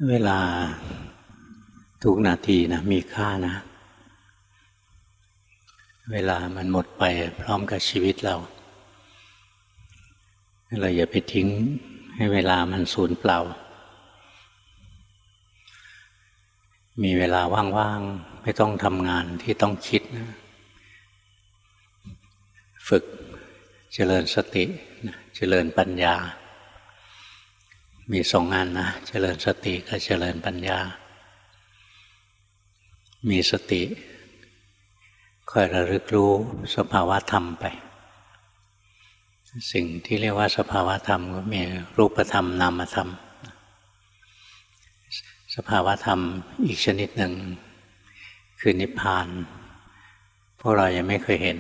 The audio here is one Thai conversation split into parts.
เวลาทุกนาทีนะมีค่านะเวลามันหมดไปพร้อมกับชีวิตเราอย่าไปทิ้งให้เวลามันสูญเปล่ามีเวลาว่างๆไม่ต้องทำงานที่ต้องคิดนะฝึกเจริญสติเจริญปัญญามีสองงานนะเจริญสติกับเจริญปัญญามีสติคอยระลึกรู้สภาวะธรรมไปสิ่งที่เรียกว่าสภาวะธรรมก็มีรูปธรรมนามธรรมสภาวะธรรมอีกชนิดหนึ่งคือนิพพานพวกเรายังไม่เคยเห็น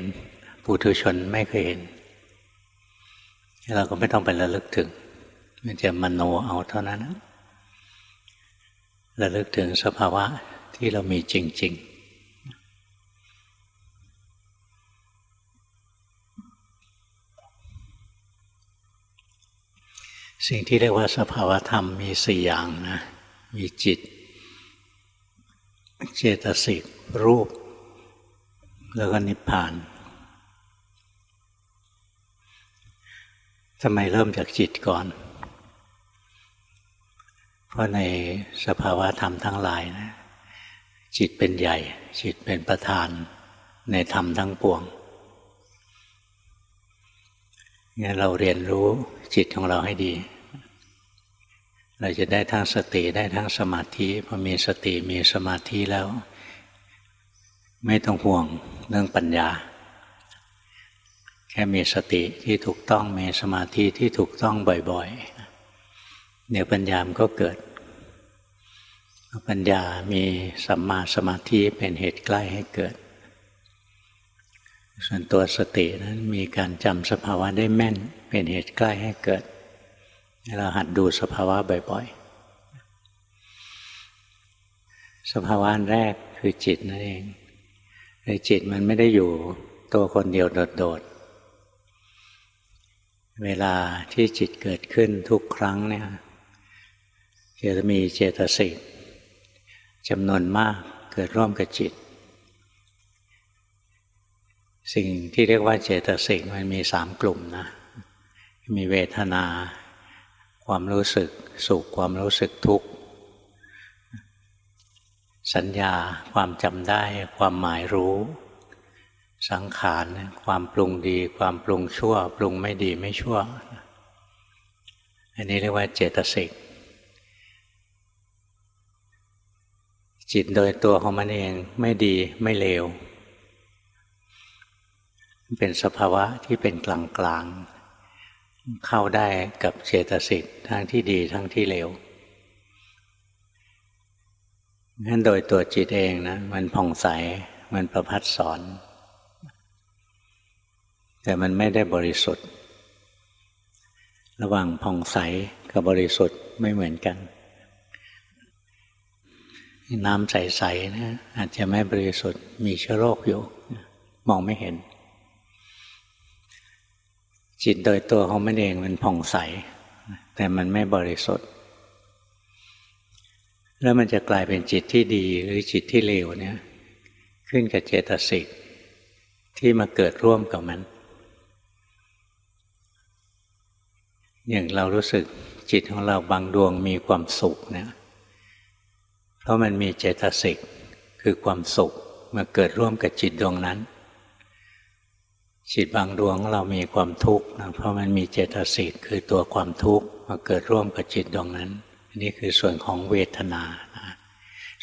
ปุถุชนไม่เคยเห็นเราก็ไม่ต้องไประลึกถึงมันจะมโนเอาเท่านั้นระลึกถึงสภาวะที่เรามีจริงๆสิ่งที่เรียกว่าสภาวะธรรมมี4อย่างนะมีจิตเจตสิกรูปแล้วก็นิพพานทำไมเริ่มจากจิตก่อนเพราะในสภาวะธรรมทั้งหลายนะจิตเป็นใหญ่จิตเป็นประธานในธรรมทั้งปวงงั้นเราเรียนรู้จิตของเราให้ดีเราจะได้ทั้งสติได้ทั้งสมาธิพอมีสติมีสมาธิแล้วไม่ต้องห่วงเรื่องปัญญาแค่มีสติที่ถูกต้องมีสมาธิที่ถูกต้องบ่อยๆเดี๋ยวปัญญามันก็เกิดปัญญามีสัมมาสมาธิเป็นเหตุใกล้ให้เกิดส่วนตัวสตินั้นมีการจำสภาวะได้แม่นเป็นเหตุใกล้ให้เกิดเราหัดดูสภาวะบ่อยๆสภาวะแรกคือจิตนั่นเองแต่จิตมันไม่ได้อยู่ตัวคนเดียวโดดๆเวลาที่จิตเกิดขึ้นทุกครั้งเนี่ยจะมีเจตสิกจำนวนมากเกิดร่วมกับจิตสิ่งที่เรียกว่าเจตสิกมันมี3กลุ่มนะมีเวทนาความรู้สึกสุขความรู้สึกทุกข์สัญญาความจำได้ความหมายรู้สังขารความปรุงดีความปรุงชั่วปรุงไม่ดีไม่ชั่วอันนี้เรียกว่าเจตสิกจิตโดยตัวของมันเองไม่ดีไม่เลวเป็นสภาวะที่เป็นกลางๆเข้าได้กับเจตสิกทั้งที่ดีทั้งที่เลวงั้นโดยตัวจิตเองนะมันผ่องใสมันประภัสสรแต่มันไม่ได้บริสุทธิ์ระหว่างผ่องใสกับบริสุทธิ์ไม่เหมือนกันน้ำใสๆนะอาจจะไม่บริสุทธิ์มีเชื้อโรคอยู่มองไม่เห็นจิตโดยตัวของมันเองมันผ่องใสแต่มันไม่บริสุทธิ์แล้วมันจะกลายเป็นจิตที่ดีหรือจิตที่เลวเนี่ยขึ้นกับเจตสิกที่มาเกิดร่วมกับมันอย่างเรารู้สึกจิตของเราบางดวงมีความสุขเนี่ยเพราะมันมีเจตสิกคือความสุขมาเกิดร่วมกับจิตดวงนั้นจิตบางดวงเรามีความทุกข์นะเพราะมันมีเจตสิกคือตัวความทุกข์มาเกิดร่วมกับจิตดวงนั้นนี่คือส่วนของเวทนา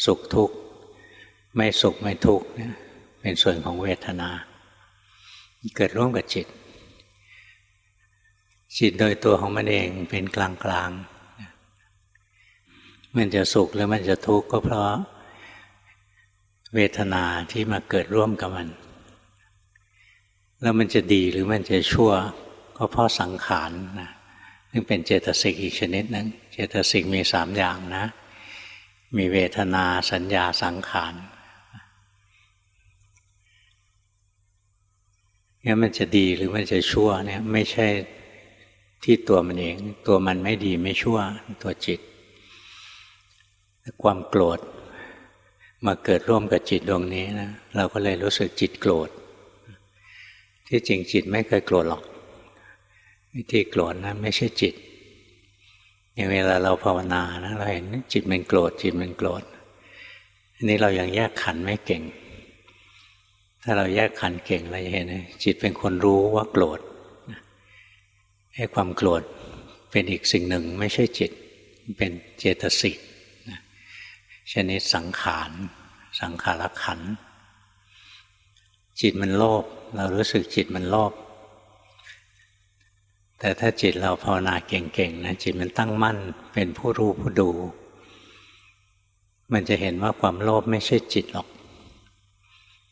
สุขทุกข์ไม่สุขไม่ทุกข์เนี่ยเป็นส่วนของเวทนาเกิดร่วมกับจิตจิตโดยตัวของมันเองเป็นกลางๆมันจะสุขหรือมันจะทุกข์ก็เพราะเวทนาที่มาเกิดร่วมกับมันแล้วมันจะดีหรือมันจะชั่วก็เพราะสังขารนะซึ่งเป็นเจตสิกอีกชนิดนึงเจตสิกมี3อย่างนะมีเวทนาสัญญาสังขารงั้นมันจะดีหรือมันจะชั่วเนี่ยไม่ใช่ที่ตัวมันเองตัวมันไม่ดีไม่ชั่วตัวจิต ความโกรธมาเกิดร่วมกับจิตดวงนี้นะเราก็เลยรู้สึกจิตโกรธที่จริงจิตไม่เคยโกรธหรอกที่โกรธนะไม่ใช่จิตอย่างเวลาเราภาวนานะเราเห็นจิตมันโกรธจิตมันโกรธอันนี้เรายังแยกขันธ์ไม่เก่งถ้าเราแยกขันธ์เก่งเราจะเห็นจิตเป็นคนรู้ว่าโกรธให้ความโกรธเป็นอีกสิ่งหนึ่งไม่ใช่จิตเป็นเจตสิกชนิดสังขารสังขารขันธ์จิตมันโลภเรารู้สึกจิตมันโลภแต่ถ้าจิตเราภาวนาเก่งๆนะจิตมันตั้งมั่นเป็นผู้รู้ผู้ดูมันจะเห็นว่าความโลภไม่ใช่จิตหรอก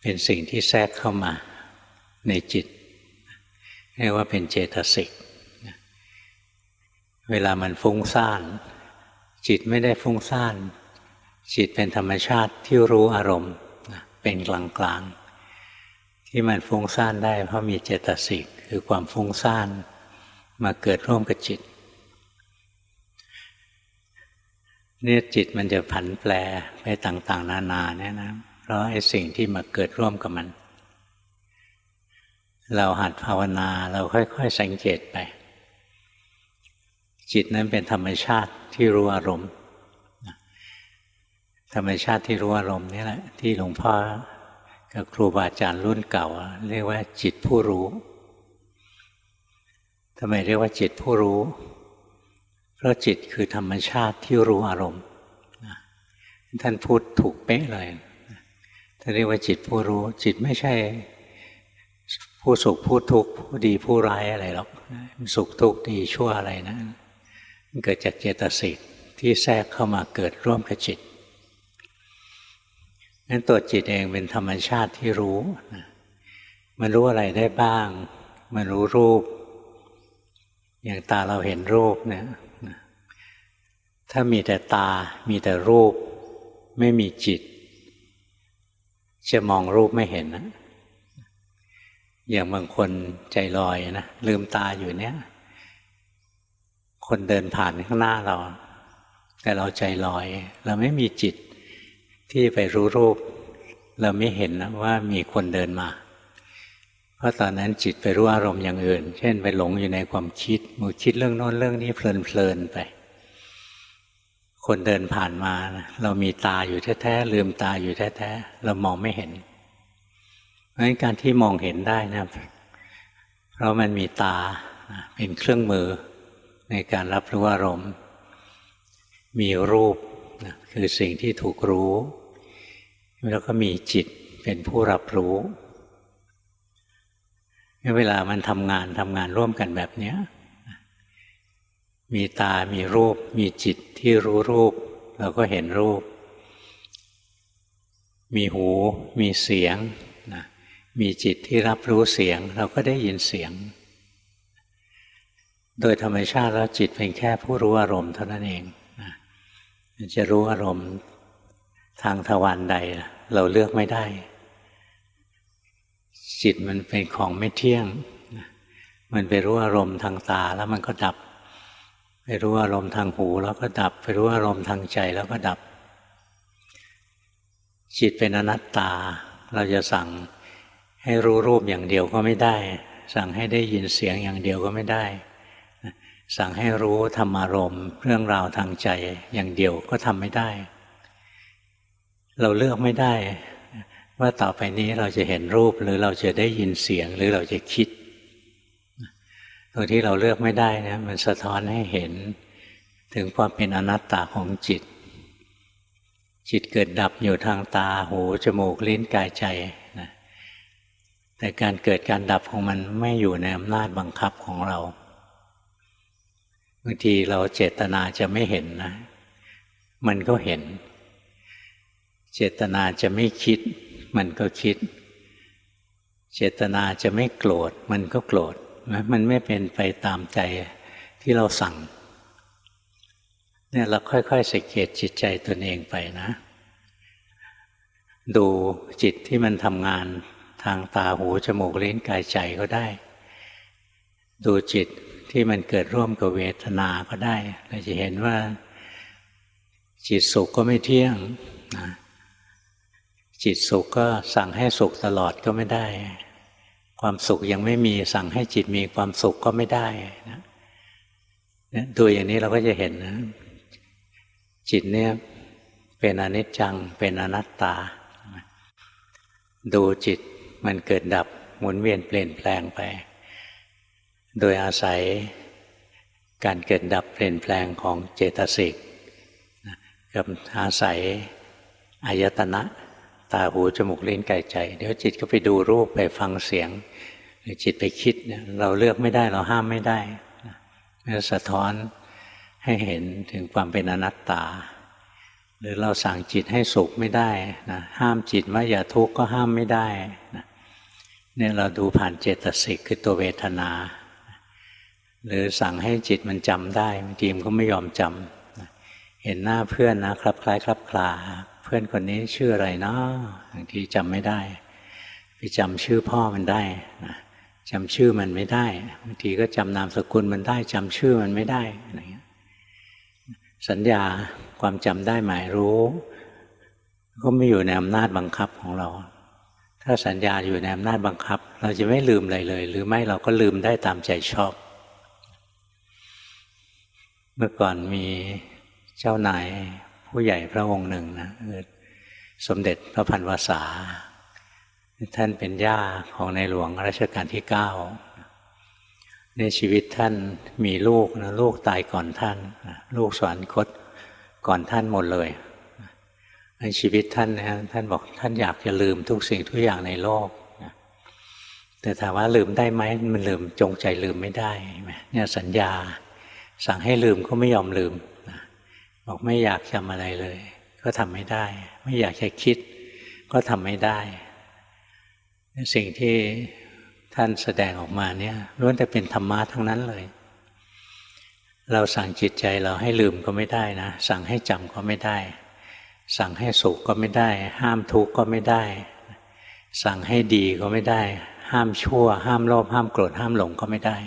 เป็นสิ่งที่แทรกเข้ามาในจิตเรียกว่าเป็นเจตสิกเวลามันฟุ้งซ่านจิตไม่ได้ฟุ้งซ่านจิตเป็นธรรมชาติที่รู้อารมณ์เป็นกลางๆที่มันฟุ้งซ่านได้เพราะมีเจตสิกคือความฟุ้งซ่านมาเกิดร่วมกับจิตเนี่ยจิตมันจะผันแปรไปต่างๆนานาเนี่ยนะเพราะไอ้สิ่งที่มาเกิดร่วมกับมันเราหัดภาวนาเราค่อยๆสังเกตไปจิตนั้นเป็นธรรมชาติที่รู้อารมณ์ธรรมชาติที่รู้อารมณ์นี่แหละที่หลวงพ่อกับครูบาอาจารย์รุ่นเก่าเรียกว่าจิตผู้รู้ทำไมเรียกว่าจิตผู้รู้เพราะจิตคือธรรมชาติที่รู้อารมณ์ท่านพูดถูกเป๊ะเลยท่านเรียกว่าจิตผู้รู้จิตไม่ใช่ผู้สุขผู้ทุกข์ผู้ดีผู้ร้ายอะไรหรอกสุขทุกข์ดีชั่วอะไรนะมันเกิดจากเจตสิกที่แทรกเข้ามาเกิดร่วมกับจิตนั้นตัวจิตเองเป็นธรรมชาติที่รู้มันรู้อะไรได้บ้างมันรู้รูปอย่างตาเราเห็นรูปเนี่ยถ้ามีแต่ตามีแต่รูปไม่มีจิตจะมองรูปไม่เห็นนะอย่างบางคนใจลอยนะลืมตาอยู่เนี่ยคนเดินผ่านข้างหน้าเราแต่เราใจลอยเราไม่มีจิตที่ไปรู้รูปเราไม่เห็นนะว่ามีคนเดินมาเพราะตอนนั้นจิตไปรู้อารมณ์อย่างอื่นเช่นไปหลงอยู่ในความคิดมัวคิดเรื่องโน้นเรื่องนี้เพลินไปคนเดินผ่านมานะเรามีตาอยู่แท้ๆลืมตาอยู่แท้ๆเรามองไม่เห็นเพราะฉะนั้นการที่มองเห็นได้นะเพราะมันมีตาเป็นเครื่องมือในการรับรู้อารมณ์มีรูปคือสิ่งที่ถูกรู้แล้วก็มีจิตเป็นผู้รับรู้เวลามันทำงานร่วมกันแบบนี้มีตามีรูปมีจิตที่รู้รูปเราก็เห็นรูปมีหูมีเสียงมีจิตที่รับรู้เสียงเราก็ได้ยินเสียงโดยธรรมชาติแล้วจิตเป็นแค่ผู้รู้อารมณ์เท่านั้นเองจะรู้อารมณ์ทางทวารใดเราเลือกไม่ได้จิตมันเป็นของไม่เที่ยงมันไปรู้อารมณ์ทางตาแล้วมันก็ดับไปรู้อารมณ์ทางหูแล้วก็ดับไปรู้อารมณ์ทางใจแล้วก็ดับจิตเป็นอนัตตาเราจะสั่งให้รู้รูปอย่างเดียวก็ไม่ได้สั่งให้ได้ยินเสียงอย่างเดียวก็ไม่ได้สั่งให้รู้ธรรมารมณ์เรื่องราวทางใจอย่างเดียวก็ทำไม่ได้เราเลือกไม่ได้ว่าต่อไปนี้เราจะเห็นรูปหรือเราจะได้ยินเสียงหรือเราจะคิดตรงที่เราเลือกไม่ได้นะมันสะท้อนให้เห็นถึงความเป็นอนัตตาของจิตจิตเกิดดับอยู่ทางตาหูจมูกลิ้นกายใจนะแต่การเกิดการดับของมันไม่อยู่ในอำนาจบังคับของเราบางทีเราเจตนาจะไม่เห็นนะมันก็เห็นเจตนาจะไม่คิดมันก็คิดเจตนาจะไม่โกรธมันก็โกรธมันไม่เป็นไปตามใจที่เราสั่งเนี่ยเราค่อยๆสังเกตจิตใจตนเองไปนะดูจิตที่มันทำงานทางตาหูจมูกลิ้นกายใจก็ได้ดูจิตที่มันเกิดร่วมกับเวทนาก็ได้เราจะเห็นว่า จิตสุขก็ไม่เที่ยงนะจิตสุขก็สั่งให้สุขตลอดก็ไม่ได้ความสุขยังไม่มีสั่งให้จิตมีความสุขก็ไม่ได้นะดูอย่างนี้เราก็จะเห็นนะจิตเนี่ยเป็นอนิจจังเป็นอนัตตาดูจิตมันเกิดดับหมุนเวียนเปลี่ยนแปลงไปโดยอาศัยการเกิดดับเปลี่ยนแปลงของเจตสิกกับอาศัยอายตนะตาหูจมูกลิ้นกายใจเดี๋ยวจิตก็ไปดูรูปไปฟังเสียงหรือจิตไปคิดเนี่ยเราเลือกไม่ได้เราห้ามไม่ได้มันสะท้อนให้เห็นถึงความเป็นอนัตตาหรือเราสั่งจิตให้สุขไม่ได้นะห้ามจิตว่าอย่าทุกข์ก็ห้ามไม่ได้นะเนี่ยเราดูผ่านเจตสิกคือตัวเวทนาหรือสั่งให้จิตมันจำได้บางทีมันก็ไม่ยอมจำเห็นหน้าเพื่อนนะครับคล้ายครับคลาเพื่อนคนนี้ชื่ออะไรเนาะบางทีจำไม่ได้ไปจำชื่อพ่อมันได้นะจำชื่อมันไม่ได้บางทีก็จำนามสกุลมันได้จำชื่อมันไม่ได้อะไรเงี้ยสัญญาความจำได้หมายรู้ก็ไม่อยู่ในอำนาจบังคับของเราถ้าสัญญาอยู่ในอำนาจบังคับเราจะไม่ลืมอะไรเลยหรือไม่เราก็ลืมได้ตามใจชอบเมื่อก่อนมีเจ้านายผู้ใหญ่พระองค์หนึ่งนะสมเด็จพระพันวษาท่านเป็นย่าของในหลวงรัชกาลที่9ในชีวิตท่านมีลูกนะลูกตายก่อนท่านลูกสวรรคตก่อนท่านหมดเลยในชีวิตท่านนะท่านบอกท่านอยากจะลืมทุกสิ่งทุกอย่างในโลกแต่ถามว่าลืมได้ไหมมันลืมจงใจลืมไม่ได้เนี่ยสัญญาสั่งให้ลืมก็ไม่ยอมลืมบอกไม่อยากจำอะไรเลยก็ทำไม่ได้ไม่อยากจะคิดก็ทำไม่ได้สิ่งที่ท่านแสดงออกมาเนี่ยล้วนแต่เป็นธรรมะทั้งนั้นเลยเราสั่งจิตใจเราให้ลืมก็ไม่ได้นะสั่งให้จำก็ไม่ได้สั่งให้สุขก็ไม่ได้ห้ามทุกข์ก็ไม่ได้สั่งให้ดีก็ไม่ได้ห้ามชั่วห้ามโลภห้ามโกรธห้ามหลงก็ไม่ได้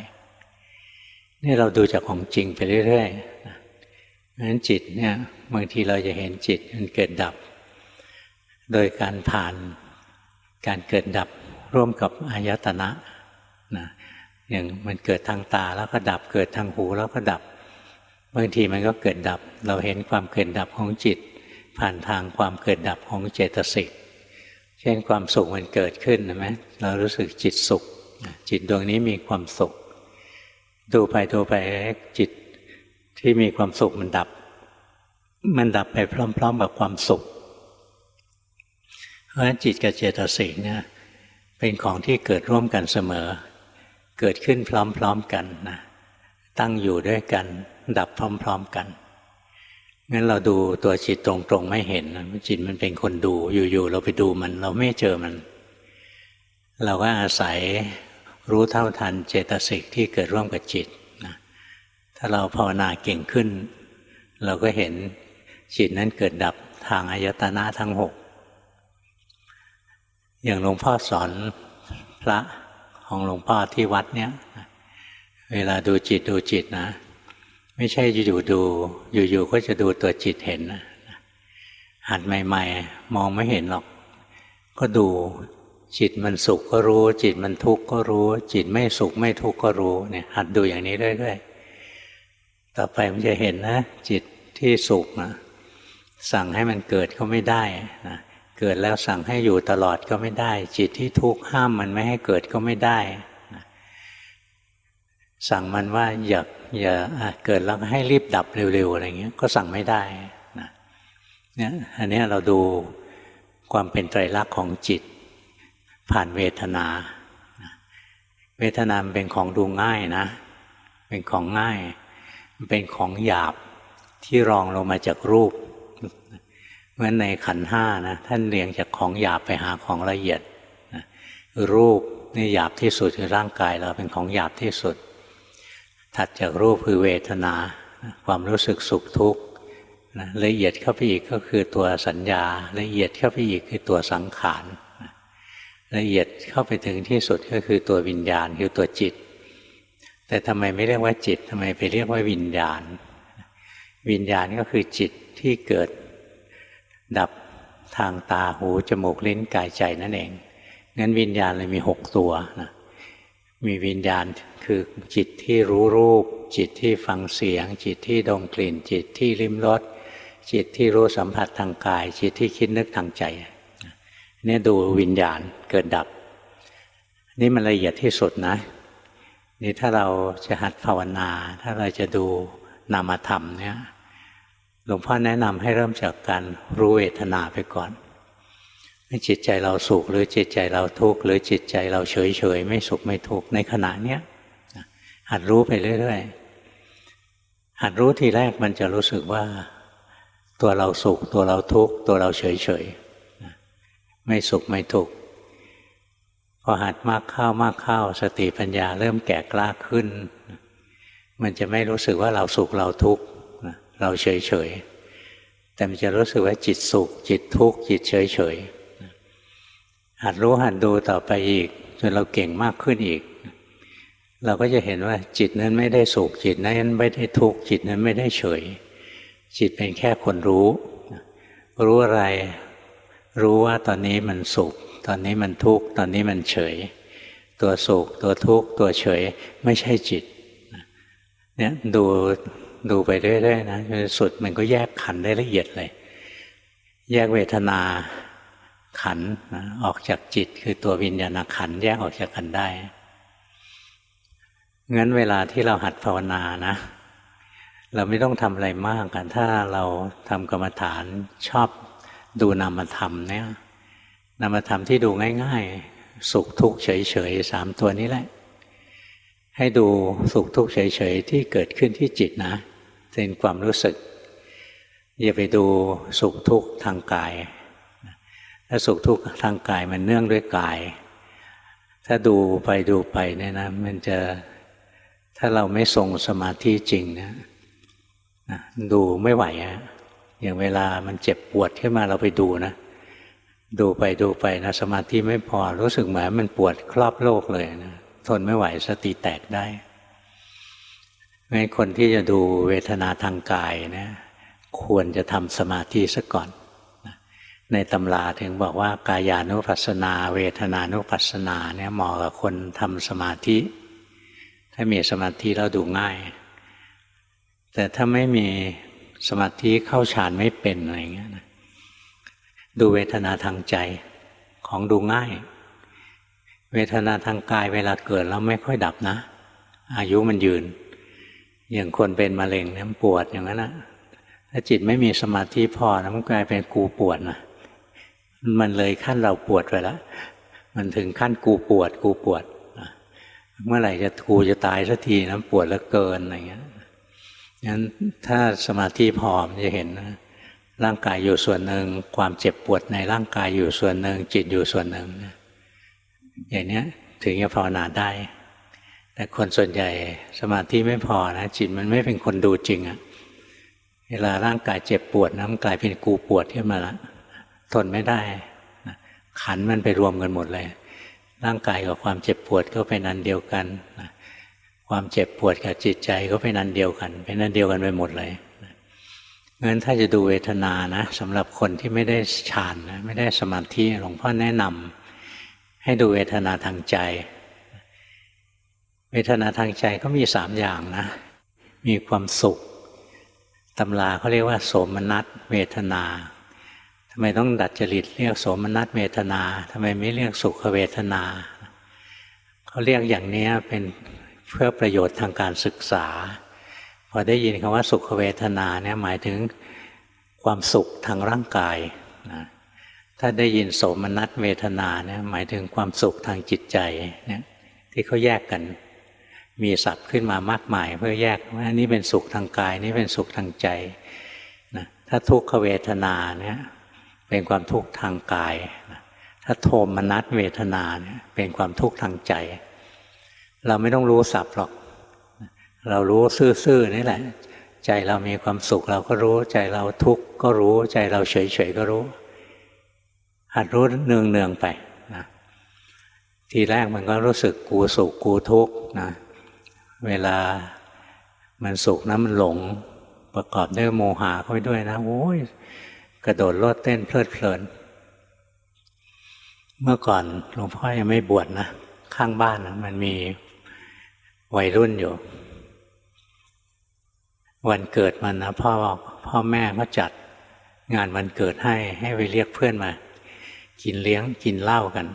นี่เราดูจากของจริงไปเรื่อยๆเพราะฉะนั้นจิตเนี่ยบางทีเราจะเห็นจิตมันเกิดดับโดยการผ่านการเกิดดับร่วมกับอายตนะนะอย่างมันเกิดทางตาแล้วก็ดับเกิดทางหูแล้วก็ดับบางทีมันก็เกิดดับเราเห็นความเกิดดับของจิตผ่านทางความเกิดดับของเจตสิกเช่นความสุขมันเกิดขึ้นใช่ไหมเรารู้สึกจิตสุขจิตดวงนี้มีความสุขดูไปจิตที่มีความสุขมันดับไปพร้อมๆกับความสุขเพราะฉะนั้นจิตกับเจตสิกเนี่ยเป็นของที่เกิดร่วมกันเสมอเกิดขึ้นพร้อมๆกันนะตั้งอยู่ด้วยกันดับพร้อมๆกันงั้นเราดูตัวจิตตรงๆไม่เห็นจิตมันเป็นคนดูอยู่ๆเราไปดูมันเราไม่เจอมันเราก็อาศัยรู้เท่าทันเจตสิกที่เกิดร่วมกับจิตนะถ้าเราภาวนาเก่งขึ้นเราก็เห็นจิตนั้นเกิดดับทางอายตนะทั้ง6อย่างหลวงพ่อสอนพระของหลวงพ่อที่วัดเนี่ยเวลาดูจิตนะไม่ใช่อยู่ก็จะดูตัวจิตเห็นนะหัดใหม่ๆมองไม่เห็นหรอกก็ดูจิตมันสุขก็รู้จิตมันทุกข์ก็รู้จิตไม่สุขไม่ทุกข์ก็รู้เนี่ยหัดดูอย่างนี้เรื่อยๆต่อไปมันจะเห็นนะจิตที่สุขนะสั่งให้มันเกิดก็ไม่ได้นะเกิดแล้วสั่งให้อยู่ตลอดก็ไม่ได้จิตที่ทุกข์ห้ามมันไม่ให้เกิดก็ไม่ได้นะสั่งมันว่าอย่าเกิดแล้วให้รีบดับเร็วๆอะไรเงี้ยก็สั่งไม่ได้นะเนี่ยอันนี้เราดูความเป็นไตรลักษณ์ของจิตผ่านเวทนาเวทนาเป็นของดูง่ายนะเป็นของง่ายเป็นของหยาบที่รองลงมาจากรูปเพราะฉะนั้นในขันธ์ห้านะท่านเรียงจากของหยาบไปหาของละเอียดรูปนี่หยาบที่สุดคือร่างกายเราเป็นของหยาบที่สุดถัดจากรูปคือเวทนาความรู้สึกสุขทุกข์ละเอียดเข้าไปอีกก็คือตัวสัญญาละเอียดเข้าไปอีกคือตัวสังขารละเอียดเข้าไปถึงที่สุดก็คือตัววิญญาณคือตัวจิตแต่ทำไมไม่เรียกว่าจิตทำไมไปเรียกว่าวิญญาณ วิญญาณก็คือจิตที่เกิดดับทางตาหูจมูกลิ้นกายใจนั่นเองงั้นวิญญาณเลยมี6 ตัวนะมีวิญญาณคือจิตที่รู้รูปจิตที่ฟังเสียงจิตที่ดมกลิ่นจิตที่ลิ้มรสจิตที่รู้สัมผัสทางกายจิตที่คิดนึกทางใจนี่ดูวิญญาณเกิดดับนี่มันละเอียดที่สุดนะนี่ถ้าเราจะหัดภาวนาถ้าเราจะดูนามธรรมเนี่ยหลวงพ่อแนะนำให้เริ่มจากการรู้เวทนาไปก่อนจิตใจเราสุขหรือจิตใจเราทุกข์หรือจิตใจเราเฉยเฉยไม่สุขไม่ทุกข์ในขณะเนี้ยหัดรู้ไปเรื่อยๆหัดรู้ทีแรกมันจะรู้สึกว่าตัวเราสุขตัวเราทุกข์ตัวเราเฉยเฉยไม่สุขไม่ทุกข์พอหัดมากเข้าสติปัญญาเริ่มแก่กล้าขึ้นมันจะไม่รู้สึกว่าเราสุขเราทุกข์เราเฉยเฉยแต่มันจะรู้สึกว่าจิตสุขจิตทุกข์จิตเฉยเฉยหัดรู้หัดดูต่อไปอีกจนเราเก่งมากขึ้นอีกเราก็จะเห็นว่าจิตนั้นไม่ได้สุขจิตนั้นไม่ได้ทุกข์จิตนั้นไม่ได้เฉยจิตเป็นแค่คนรู้รู้อะไรรู้ว่าตอนนี้มันสุขตอนนี้มันทุกข์ตอนนี้มันเฉยตัวสุขตัวทุกข์ตัวเฉยไม่ใช่จิตเนี่ยดูไปเรื่อยๆนะจนสุดมันก็แยกขันธ์ได้ละเอียดเลยแยกเวทนาขันธ์ออกจากจิตคือตัววิญญาณขันธ์แยกออกจากกันได้งั้นเวลาที่เราหัดภาวนานะเราไม่ต้องทำอะไรมากกันถ้าเราทำกรรมฐานชอบดูนามธรรมเนี่ยนามธรรมที่ดูง่ายๆสุขทุกข์เฉยๆ3 ตัวนี้แหละให้ดูสุขทุกข์เฉยๆที่เกิดขึ้นที่จิตนะเป็นความรู้สึกอย่าไปดูสุขทุกข์ทางกายถ้าสุขทุกข์ทางกายมันเนื่องด้วยกายถ้าดูไปเนี่ยนะมันจะถ้าเราไม่ทรงสมาธิจริงนะดูไม่ไหวอะอย่างเวลามันเจ็บปวดขึ้นมาเราไปดูนะดูไปนะสมาธิไม่พอรู้สึกเหมือนมันปวดครอบโลกเลยนะทนไม่ไหวสติแตกได้งั้นคนที่จะดูเวทนาทางกายนะควรจะทำสมาธิซะก่อนในตำราถึงบอกว่ากายานุปัสสนาเวทนานุปัสสนาเนี่ยเหมาะกับคนทำสมาธิถ้ามีสมาธิแล้วดูง่ายแต่ถ้าไม่มีสมาธิเข้าฌานไม่เป็นอะไรอย่างเงี้ยนะดูเวทนาทางใจของดูง่ายเวทนาทางกายเวลาเกิดแล้วไม่ค่อยดับนะอายุมันยืนอย่างคนเป็นมะเร็งเนี่ยปวดอย่างนั้นนะถ้าจิตไม่มีสมาธิพอนะมันกลายเป็นกูปวดนะมันเลยขั้นเราปวดไปแล้วมันถึงขั้นกูปวดเมื่อไหร่กูจะตายสักทีนะปวดเหลือเกินอะไรเงี้ยงั้นถ้าสมาธิพอมันจะเห็นนะร่างกายอยู่ส่วนหนึ่งความเจ็บปวดในร่างกายอยู่ส่วนหนึ่งจิตอยู่ส่วนหนึ่งอย่างนี้ถึงจะภาวนาได้แต่คนส่วนใหญ่สมาธิไม่พอนะจิตมันไม่เป็นคนดูจริงอะเวลาร่างกายเจ็บปวดนะมันกลายเป็นกูปวดขึ้นมาละทนไม่ได้ขันธ์มันไปรวมกันหมดเลยร่างกายกับความเจ็บปวดก็เป็นอันเดียวกันความเจ็บปวดกับจิตใจก็เป็นอันเดียวกันเป็นอันเดียวกันไปหมดเลยงั้นถ้าจะดูเวทนานะสำหรับคนที่ไม่ได้ฌานนะไม่ได้สมาธิหลวงพ่อแนะนำให้ดูเวทนาทางใจเวทนาทางใจก็มี3 อย่างนะมีความสุขตำราเขาเรียกว่าโสมนัสเวทนาทำไมต้องดัดจริตเรียกโสมนัสเวทนาทำไมไม่เรียกสุขเวทนาเขาเรียกอย่างนี้เป็นเพื่อประโยชน์ทางการศึกษาพอได้ยินคำว่าสุขเวทนาเนี่ยหมายถึงความสุขทางร่างกายนะถ้าได้ยินโสมนัสเวทนาเนี่ยหมายถึงความสุขทางจิตใจเนี่ยที่เขาแยกกันมีศัพท์ขึ้นมามากมายเพื่อแยกว่านี่เป็นสุขทางกายนี่เป็นสุขทางใจนะถ้าทุกขเวทนาเนี่ยเป็นความทุกข์ทางกายนะถ้าโทมนัสเวทนาเนี่ยเป็นความทุกข์ทางใจเราไม่ต้องรู้ศัพท์หรอกเรารู้ซื่อๆนี่แหละใจเรามีความสุขเราก็รู้ใจเราทุกข์ก็รู้ใจเราเฉยๆก็รู้หัดรู้เนืองๆไปนะทีแรกมันก็รู้สึกกูสุขกูทุกข์นะเวลามันสุขนะมันหลงไป ประกอบด้วยโมหะเข้าไปด้วยนะโอ้ยกระโดดโลดเต้นเพลิดเพลินเมื่อก่อนหลวงพ่อยังไม่บวชนะข้างบ้านนะมันมีวัยรุ่นอยู่วันเกิดมันนะพ่อแม่ก็จัดงานวันเกิดให้ไปเรียกเพื่อนมากินเลี้ยงกินเหล้ากัน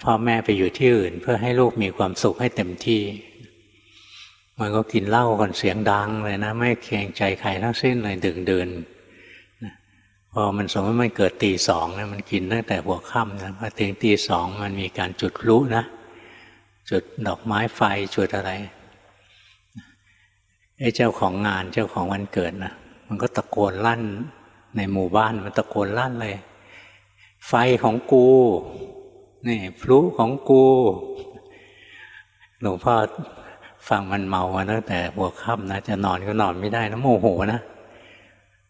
พ่อแม่ไปอยู่ที่อื่นเพื่อให้ลูกมีความสุขให้เต็มที่มันก็กินเหล้ากันเสียงดังเลยนะไม่เกรงใจใครทั้งสิ้นเลยดึกดื่นพอมันสมมติมันเกิดตี 2นะมันกินตั้งแต่หัวค่ำนะพอถึงตี 2มันมีการจุดพลุนะจุดดอกไม้ไฟจุดอะไรไอ้เจ้าของงานเจ้าของวันเกิดนะมันก็ตะโกนลั่นในหมู่บ้านมันตะโกนลั่นเลยไฟของกูนี่พลุของกูหลวงพ่อฟังมันเมามาตั้งแต่หัวค่ำนะจะนอนก็นอนไม่ได้นะโมโหนะ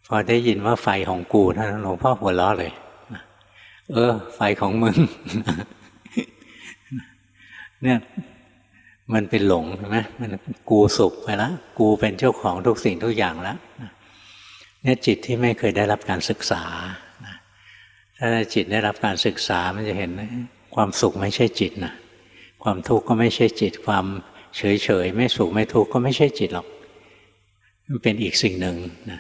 พอได้ยินว่าไฟของกูท่านหลวงพ่อหัวเราะเลยไฟของมึง เนี่ยมันเป็นหลงใช่ไหมมันกูสุขไปแล้วกูเป็นเจ้าของทุกสิ่งทุกอย่างแล้วเนี่ยจิตที่ไม่เคยได้รับการศึกษาถ้าจิตได้รับการศึกษามันจะเห็นความสุขไม่ใช่จิตนะความทุกข์ก็ไม่ใช่จิตความเฉยๆไม่สุขไม่ทุกข์ก็ไม่ใช่จิตหรอกมันเป็นอีกสิ่งหนึ่งนะ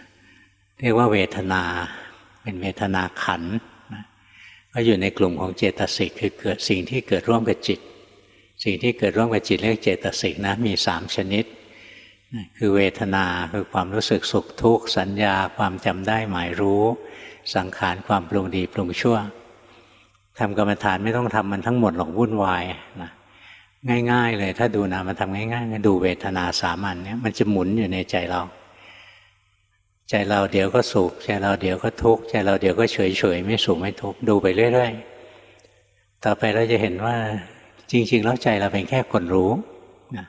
เรียกว่าเวทนาเป็นเวทนาขันธ์นะก็อยู่ในกลุ่มของเจตสิกคือเกิดสิ่งที่เกิดร่วมกับจิตสิ่งที่เกิดร่วมกับจิตเรียกเจตสิกนะมี3ชนิดคือเวทนาคือความรู้สึกสุขทุกข์สัญญาความจำได้หมายรู้สังขารความปรุงดีปรุงชั่วทำกรรมฐานไม่ต้องทำมันทั้งหมดหรอกวุ่นวายนะง่ายๆเลยถ้าดูนามธรรมง่ายๆดูเวทนาสามัญเนี่ยมันจะหมุนอยู่ในใจเราเดี๋ยวก็สุขใจเราเดี๋ยวก็ทุกข์ใจเราเดี๋ยวก็เฉยๆไม่สุขไม่ทุกข์ดูไปเรื่อยๆต่อไปเราจะเห็นว่าจริงๆแล้วใจเราเป็นแค่คนรู้นะ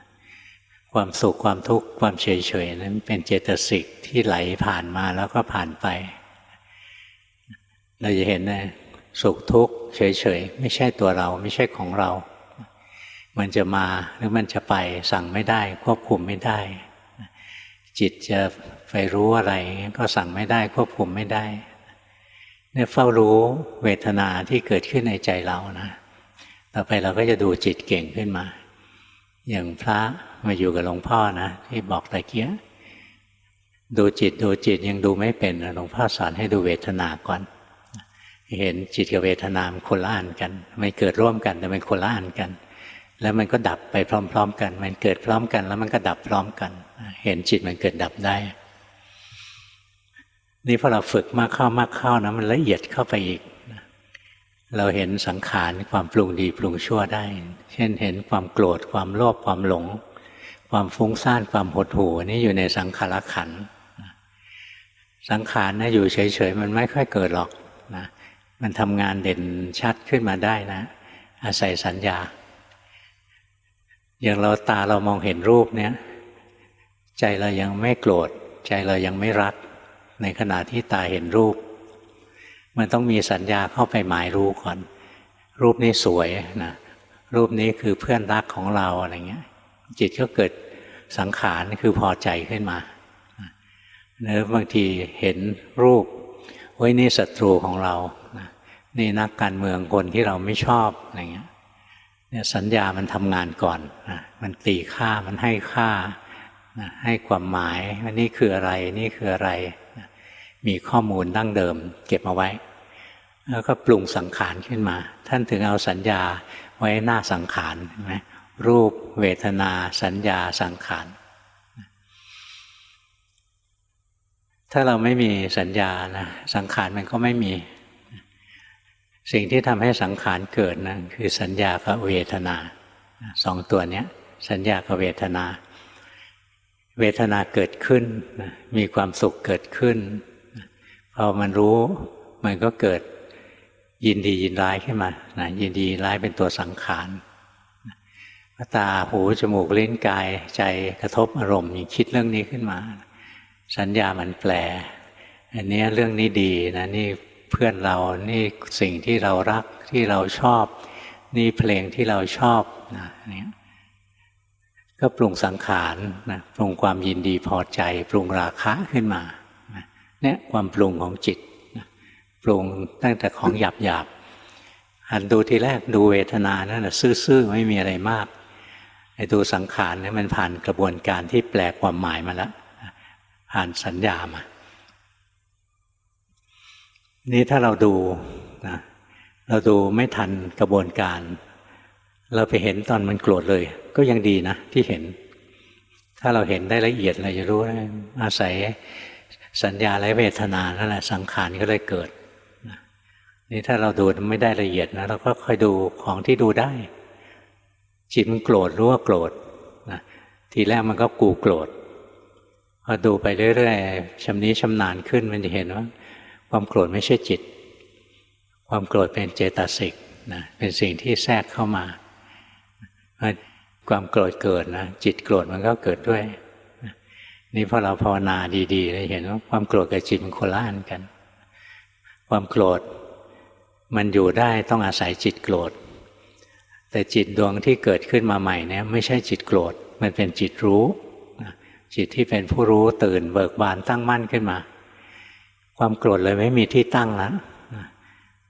ความสุขความทุกข์ความเฉยๆนั้นเป็นเจตสิกที่ไหลผ่านมาแล้วก็ผ่านไปเราจะเห็นนะสุขทุกข์เฉยๆไม่ใช่ตัวเราไม่ใช่ของเรามันจะมาหรือมันจะไปสั่งไม่ได้ควบคุมไม่ได้จิตจะไปรู้อะไรก็สั่งไม่ได้ควบคุมไม่ได้เนี่ยเฝ้ารู้เวทนาที่เกิดขึ้นในใจเรานะต่อไปเราก็จะดูจิตเก่งขึ้นมาอย่างพระมาอยู่กับหลวงพ่อนะที่บอกตะเกียดูจิตยังดูไม่เป็นหลวงพ่อสอนให้ดูเวทนาก่อนเห็นจิตกับเวทนามันคนละอันกันไม่เกิดร่วมกันแต่มันคนละอันกันแล้วมันก็ดับไปพร้อมๆกันมันเกิดพร้อมกันแล้วมันก็ดับพร้อมกันเห็นจิตมันเกิดดับได้นี่พอเราฝึกมากเข้านะมันละเอียดเข้าไปอีกเราเห็นสังขารความปรุงดีปรุงชั่วได้เช่นเห็นความโกรธความโลภความหลงความฟุ้งซ่านความหดหู่นี่อยู่ในสังขารขันธ์สังขารนะอยู่เฉยๆมันไม่ค่อยเกิดหรอกนะมันทำงานเด่นชัดขึ้นมาได้นะอาศัยสัญญาอย่างตาเรามองเห็นรูปเนี่ยใจเรายังไม่โกรธใจเรายังไม่รักในขณะที่ตาเห็นรูปมันต้องมีสัญญาเข้าไปหมายรู้ก่อนรูปนี้สวยนะรูปนี้คือเพื่อนรักของเราอะไรเงี้ยจิตก็เกิดสังขารคือพอใจขึ้นมาแล้วบางทีเห็นรูปเฮ้ยนี่ศัตรูของเรานี่นักการเมืองคนที่เราไม่ชอบอะไรเงี้ยเนี่ยสัญญามันทำงานก่อนมันตีค่ามันให้ค่าให้ความหมายว่านี่คืออะไรนี่คืออะไรมีข้อมูลดั้งเดิมเก็บเอาไว้แล้วก็ปรุงสังขารขึ้นมาท่านถึงเอาสัญญาไว้หน้าสังขารใช่ไหมรูปเวทนาสัญญาสังขารถ้าเราไม่มีสัญญานะสังขารมันก็ไม่มีสิ่งที่ทำให้สังขารเกิดนะคือสัญญากับเวทนา2ตัวนี้สัญญากับเวทนาเวทนาเกิดขึ้นมีความสุขเกิดขึ้นพอมันรู้มันก็เกิดยินดียินร้ายขึ้นมายินดีร้ายเป็นตัวสังขารตาหูจมูกลิ้นกายใจกระทบอารมณ์คิดเรื่องนี้ขึ้นมาสัญญามันแปลอันนี้เรื่องนี้ดีนะนี่เพื่อนเรานี่สิ่งที่เรารักที่เราชอบนี่เพลงที่เราชอบนะ ก็ปรุงสังขารนะปรุงความยินดีพอใจปรุงราคะขึ้นมาเนี่ยความปรุงของจิตปรุงตั้งแต่ของหยาบหันดูทีแรกดูเวทนานั่นแหละซื่อๆไม่มีอะไรมากไอ้ดูสังขารเนี่ยมันผ่านกระบวนการที่แปลความหมายมาแล้วผ่านสัญญามานี่ถ้าเราดูนะเราดูไม่ทันกระบวนการเราไปเห็นตอนมันโกรธเลยก็ยังดีนะที่เห็นถ้าเราเห็นได้ละเอียดเราจะรู้ว่าอาศัยสัญญาและเวทนานั่นแหละสังขารก็เลยเกิดนี่ถ้าเราดูไม่ได้ละเอียดนะเราก็ค่อยดูของที่ดูได้จิตมันโกรธรู้ว่าโกรธนะทีแรกมันก็กูโกรธพอดูไปเรื่อยๆชำนิชำนาญขึ้นมันจะเห็นว่าความโกรธไม่ใช่จิตความโกรธเป็นเจตสิกนะเป็นสิ่งที่แทรกเข้ามาความโกรธเกิดนะจิตโกรธมันก็เกิดด้วยนี่พอเราภาวนาดีๆเราเห็นว่าความโกรธกับจิตมันคนละอันกันความโกรธมันอยู่ได้ต้องอาศัยจิตโกรธแต่จิตดวงที่เกิดขึ้นมาใหม่เนี่ยไม่ใช่จิตโกรธมันเป็นจิตรู้จิตที่เป็นผู้รู้ตื่นเบิกบานตั้งมั่นขึ้นมาความโกรธเลยไม่มีที่ตั้งแล้ว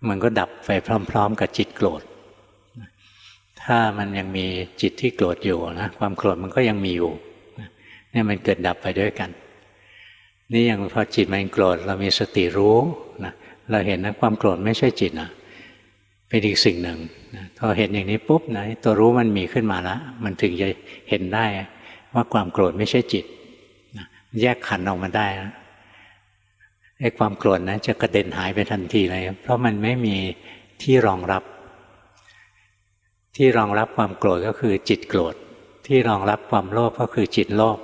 มันก็ดับไปพร้อมๆกับจิตโกรธถ้ามันยังมีจิตที่โกรธอยู่นะความโกรธมันก็ยังมีอยู่เนี่ยมันเกิดดับไปด้วยกันนี่อย่างพอจิตมันโกรธเรามีสติรู้นะเราเห็นนะความโกรธไม่ใช่จิตนะเป็นอีกสิ่งหนึ่งนะพอเห็นอย่างนี้ปุ๊บนะตัวรู้มันมีขึ้นมาแล้วมันถึงจะเห็นได้ว่าความโกรธไม่ใช่จิตนะแยกขันธ์ออกมาได้นะไอ้ความโกรธนะจะกระเด็นหายไปทันทีเลยเพราะมันไม่มีที่รองรับที่รองรับความโกรธก็คือจิตโกรธที่รองรับความโลภก็คือจิตโลภ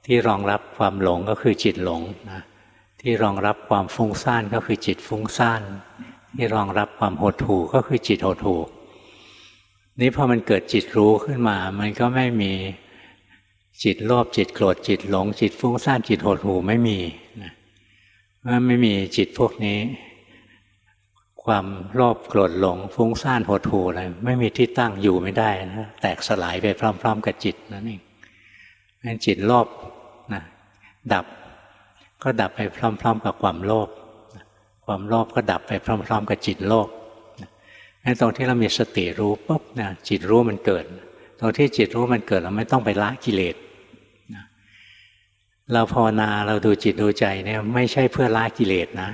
ที่รองรับความหลงก็คือจิตหลงนะที่รองรับความฟุ้งซ่านก็คือจิตฟุ้งซ่านที่รองรับความหดหู่ก็คือจิตหดหู่นี้พอมันเกิดจิตรู้ขึ้นมามันก็ไม่มีจิตโลภจิตโกรธจิตหลงจิตฟุ้งซ่านจิตหดหู่ไม่มีนะไม่มีจิตพวกนี้ความโลภโกรธหลงฟุ้งซ่านหดหู่อะไรไม่มีที่ตั้งอยู่ไม่ได้นะแตกสลายไปพร้อมๆกับจิตนั่นเองงั้นจิตโลภนะดับก็ดับไปพร้อมๆกับความโลภความโลภก็ดับไปพร้อมๆกับจิตโลภงั้นตรงที่เรามีสติรู้ปุ๊บนะจิตรู้มันเกิดตรงที่จิตรู้มันเกิดเราไม่ต้องไปละกิเลสเราภาวนาเราดูจิตดูใจเนี่ยไม่ใช่เพื่อละกิเลสนะ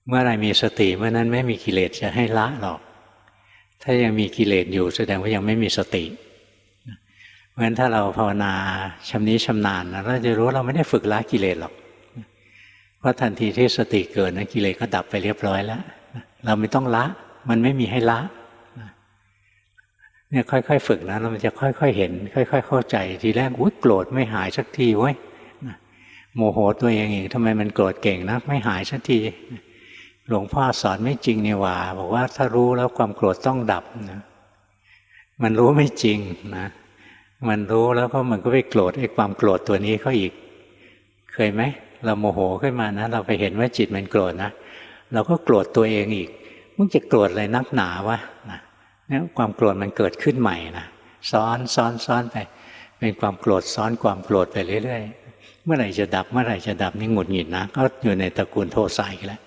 เมื่อไรมีสติเมื่อนั้นไม่มีกิเลสจะให้ละหรอกถ้ายังมีกิเลสอยู่แสดงว่ายังไม่มีสติเพราะฉะนั้นถ้าเราภาวนาชำนิชำนาญนะเราจะรู้ว่าเราไม่ได้ฝึกละกิเลสหรอกเพราะทันทีที่สติเกิดนะกิเลสก็ดับไปเรียบร้อยแล้วเราไม่ต้องละมันไม่มีให้ละเนี่ยค่อยๆฝึกนะเราจะค่อยๆเห็นค่อยๆเข้าใจทีแรกอุ๊ยโกรธไม่หายสักทีเว้ยโมโหตัวเองอีกทำไมมันโกรธเก่งนะไม่หายสักทีหลวงพ่อสอนไม่จริงนี่หว่าบอกว่าถ้ารู้แล้วความโกรธต้องดับนะมันรู้ไม่จริงนะมันรู้แล้วก็มันก็ไปโกรธไอ้ความโกรธตัวนี้เขาอีกเคยไหมเราโมโหขึ้นมานะเราไปเห็นว่าจิตมันโกรธนะเราก็โกรธตัวเองอีกมึงจะโกรธอะไรนักหนาวะนะเนี่ยความโกรธมันเกิดขึ้นใหม่นะซ้อนไปเป็นความโกรธซ้อนความโกรธไปเรื่อยๆเมื่อไหร่จะดับเมื่อไหร่จะดับนี่หงุดหงิดนะก็อยู่ในตระกูลโทสะอีกแล้ว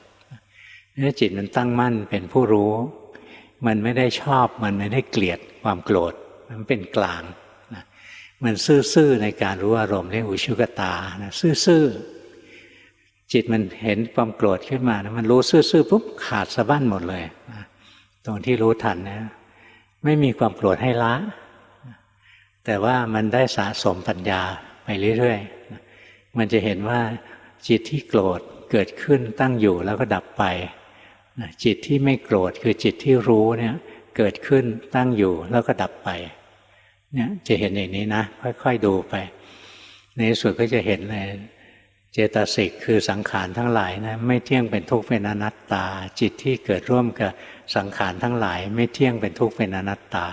นี่จิตมันตั้งมั่นเป็นผู้รู้มันไม่ได้ชอบมันไม่ได้เกลียดความโกรธมันเป็นกลางนะมันซื่อๆในการรู้อารมณ์เรียกอุชุกตานะซื่อๆจิตมันเห็นความโกรธขึ้นมานะมันรู้ซื่อๆปุ๊บขาดสะบั้นหมดเลยนะตรงที่รู้ทันนะไม่มีความโกรธให้ละแต่ว่ามันได้สะสมปัญญาไปเรื่อยๆมันจะเห็นว่าจิตที่โกรธเกิดขึ้นตั้งอยู่แล้วก็ดับไปจิตที่ไม่โกรธคือจิตที่รู้เนี่ยเกิดขึ้นตั้งอยู่แล้วก็ดับไปเนี่ยจะเห็นอย่างนี้นะค่อยๆดูไปในที่สุดก็จะเห็นเลยเจตสิกคือสังขารทั้งหลายนะไม่เที่ยงเป็นทุกข์เป็นอนัตตาจิตที่เกิดร่วมกับสังขารทั้งหลายไม่เที่ยงเป็นทุกข์เป็นอนัตตา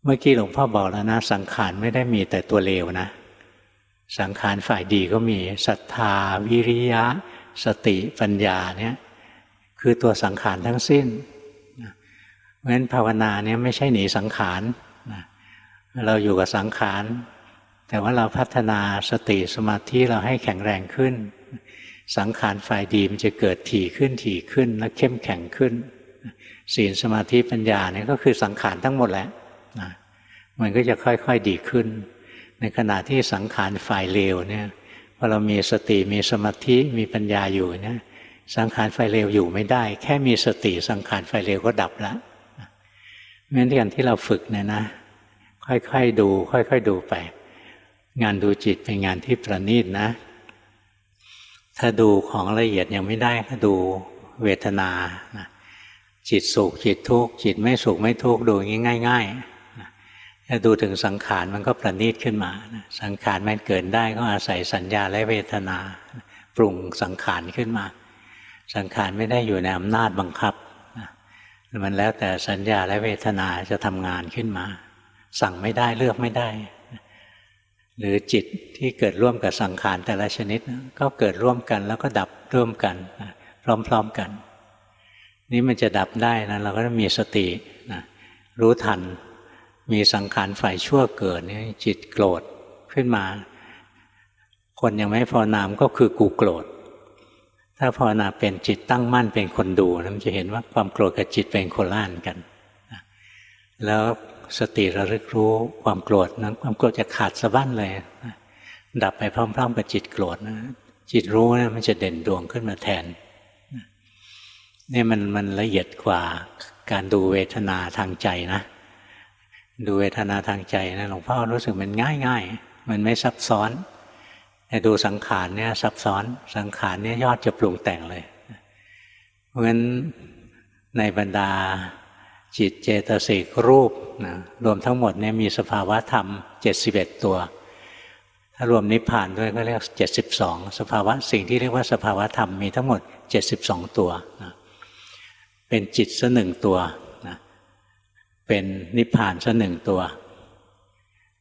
เมื่อกี้หลวงพ่อบอกแล้วนะสังขารไม่ได้มีแต่ตัวเลวนะสังขารฝ่ายดีก็มีศรัทธาวิริยะสติปัญญาเนี่ยคือตัวสังขารทั้งสิ้นเพราะฉะนั้นภาวนาเนี่ยไม่ใช่หนีสังขาร เราอยู่กับสังขารแต่ว่าเราพัฒนาสติสมาธิเราให้แข็งแรงขึ้นสังขารฝ่ายดีมันจะเกิดถี่ขึ้นและเข้มแข็งขึ้นศีลสมาธิปัญญาเนี่ยก็คือสังขารทั้งหมดแหละนะมันก็จะค่อยๆดีขึ้นในขณะที่สังขารฝ่ายเลวเนี่ยพอเรามีสติมีสมาธิมีปัญญาอยู่เนี่ยสังขารฝ่ายเลวอยู่ไม่ได้แค่มีสติสังขารฝ่ายเลวก็ดับแล้วเพราะฉะนั้นการที่เราฝึกเนี่ยนะค่อยๆดูค่อยๆดูไปงานดูจิตเป็นงานที่ประณีตนะถ้าดูของละเอียดยังไม่ได้ก็ดูเวทนาจิตสุขจิตทุกข์จิตไม่สุขไม่ทุกข์ดูอย่างนี้ง่ายๆถ้าดูถึงสังขารมันก็ประณีตขึ้นมาสังขารมันเกิดได้ก็อาศัยสัญญาและเวทนาปรุงสังขารขึ้นมาสังขารไม่ได้อยู่ในอำนาจบังคับมันแล้วแต่สัญญาและเวทนาจะทำงานขึ้นมาสั่งไม่ได้เลือกไม่ได้หรือจิตที่เกิดร่วมกับสังขารแต่ละชนิดก็เกิดร่วมกันแล้วก็ดับร่วมกันพร้อมๆกันนี่มันจะดับได้นะเราก็ต้องมีสตินะรู้ทันมีสังขารฝ่ายชั่วเกิดนี่จิตโกรธขึ้นมาคนยังไม่ภาวนามก็คือกูโกรธถ้าภาวนาเป็นจิตตั้งมั่นเป็นคนดูมันจะเห็นว่าความโกรธกับจิตเป็นคนละอันกันแล้วสติระลึกรู้ความโกรธนั้นความโกรธจะขาดสะบั้นเลยดับไปพร้อมๆกับจิตโกรธนะจิตรู้นะมันจะเด่นดวงขึ้นมาแทนนี่มันละเอียดกว่าการดูเวทนาทางใจนะดูเวทนาทางใจนะหลวงพ่อรู้สึกมันง่ายมันไม่ซับซ้อนแต่ดูสังขารเนี่ยซับซ้อนสังขารเนี่ยยอดจะปรุงแต่งเลยเพราะฉะนั้นในบรรดาจิตเจตสิกรูปนะรวมทั้งหมดเนี่ยมีสภาวะธรรม71ตัวถ้ารวมนิพพานด้วยก็เรียก72สภาวะสิ่งที่เรียกว่าสภาวะธรรมมีทั้งหมด72ตัวนะเป็นจิตซะ1ตัวนะเป็นนิพพานซะ1ตัว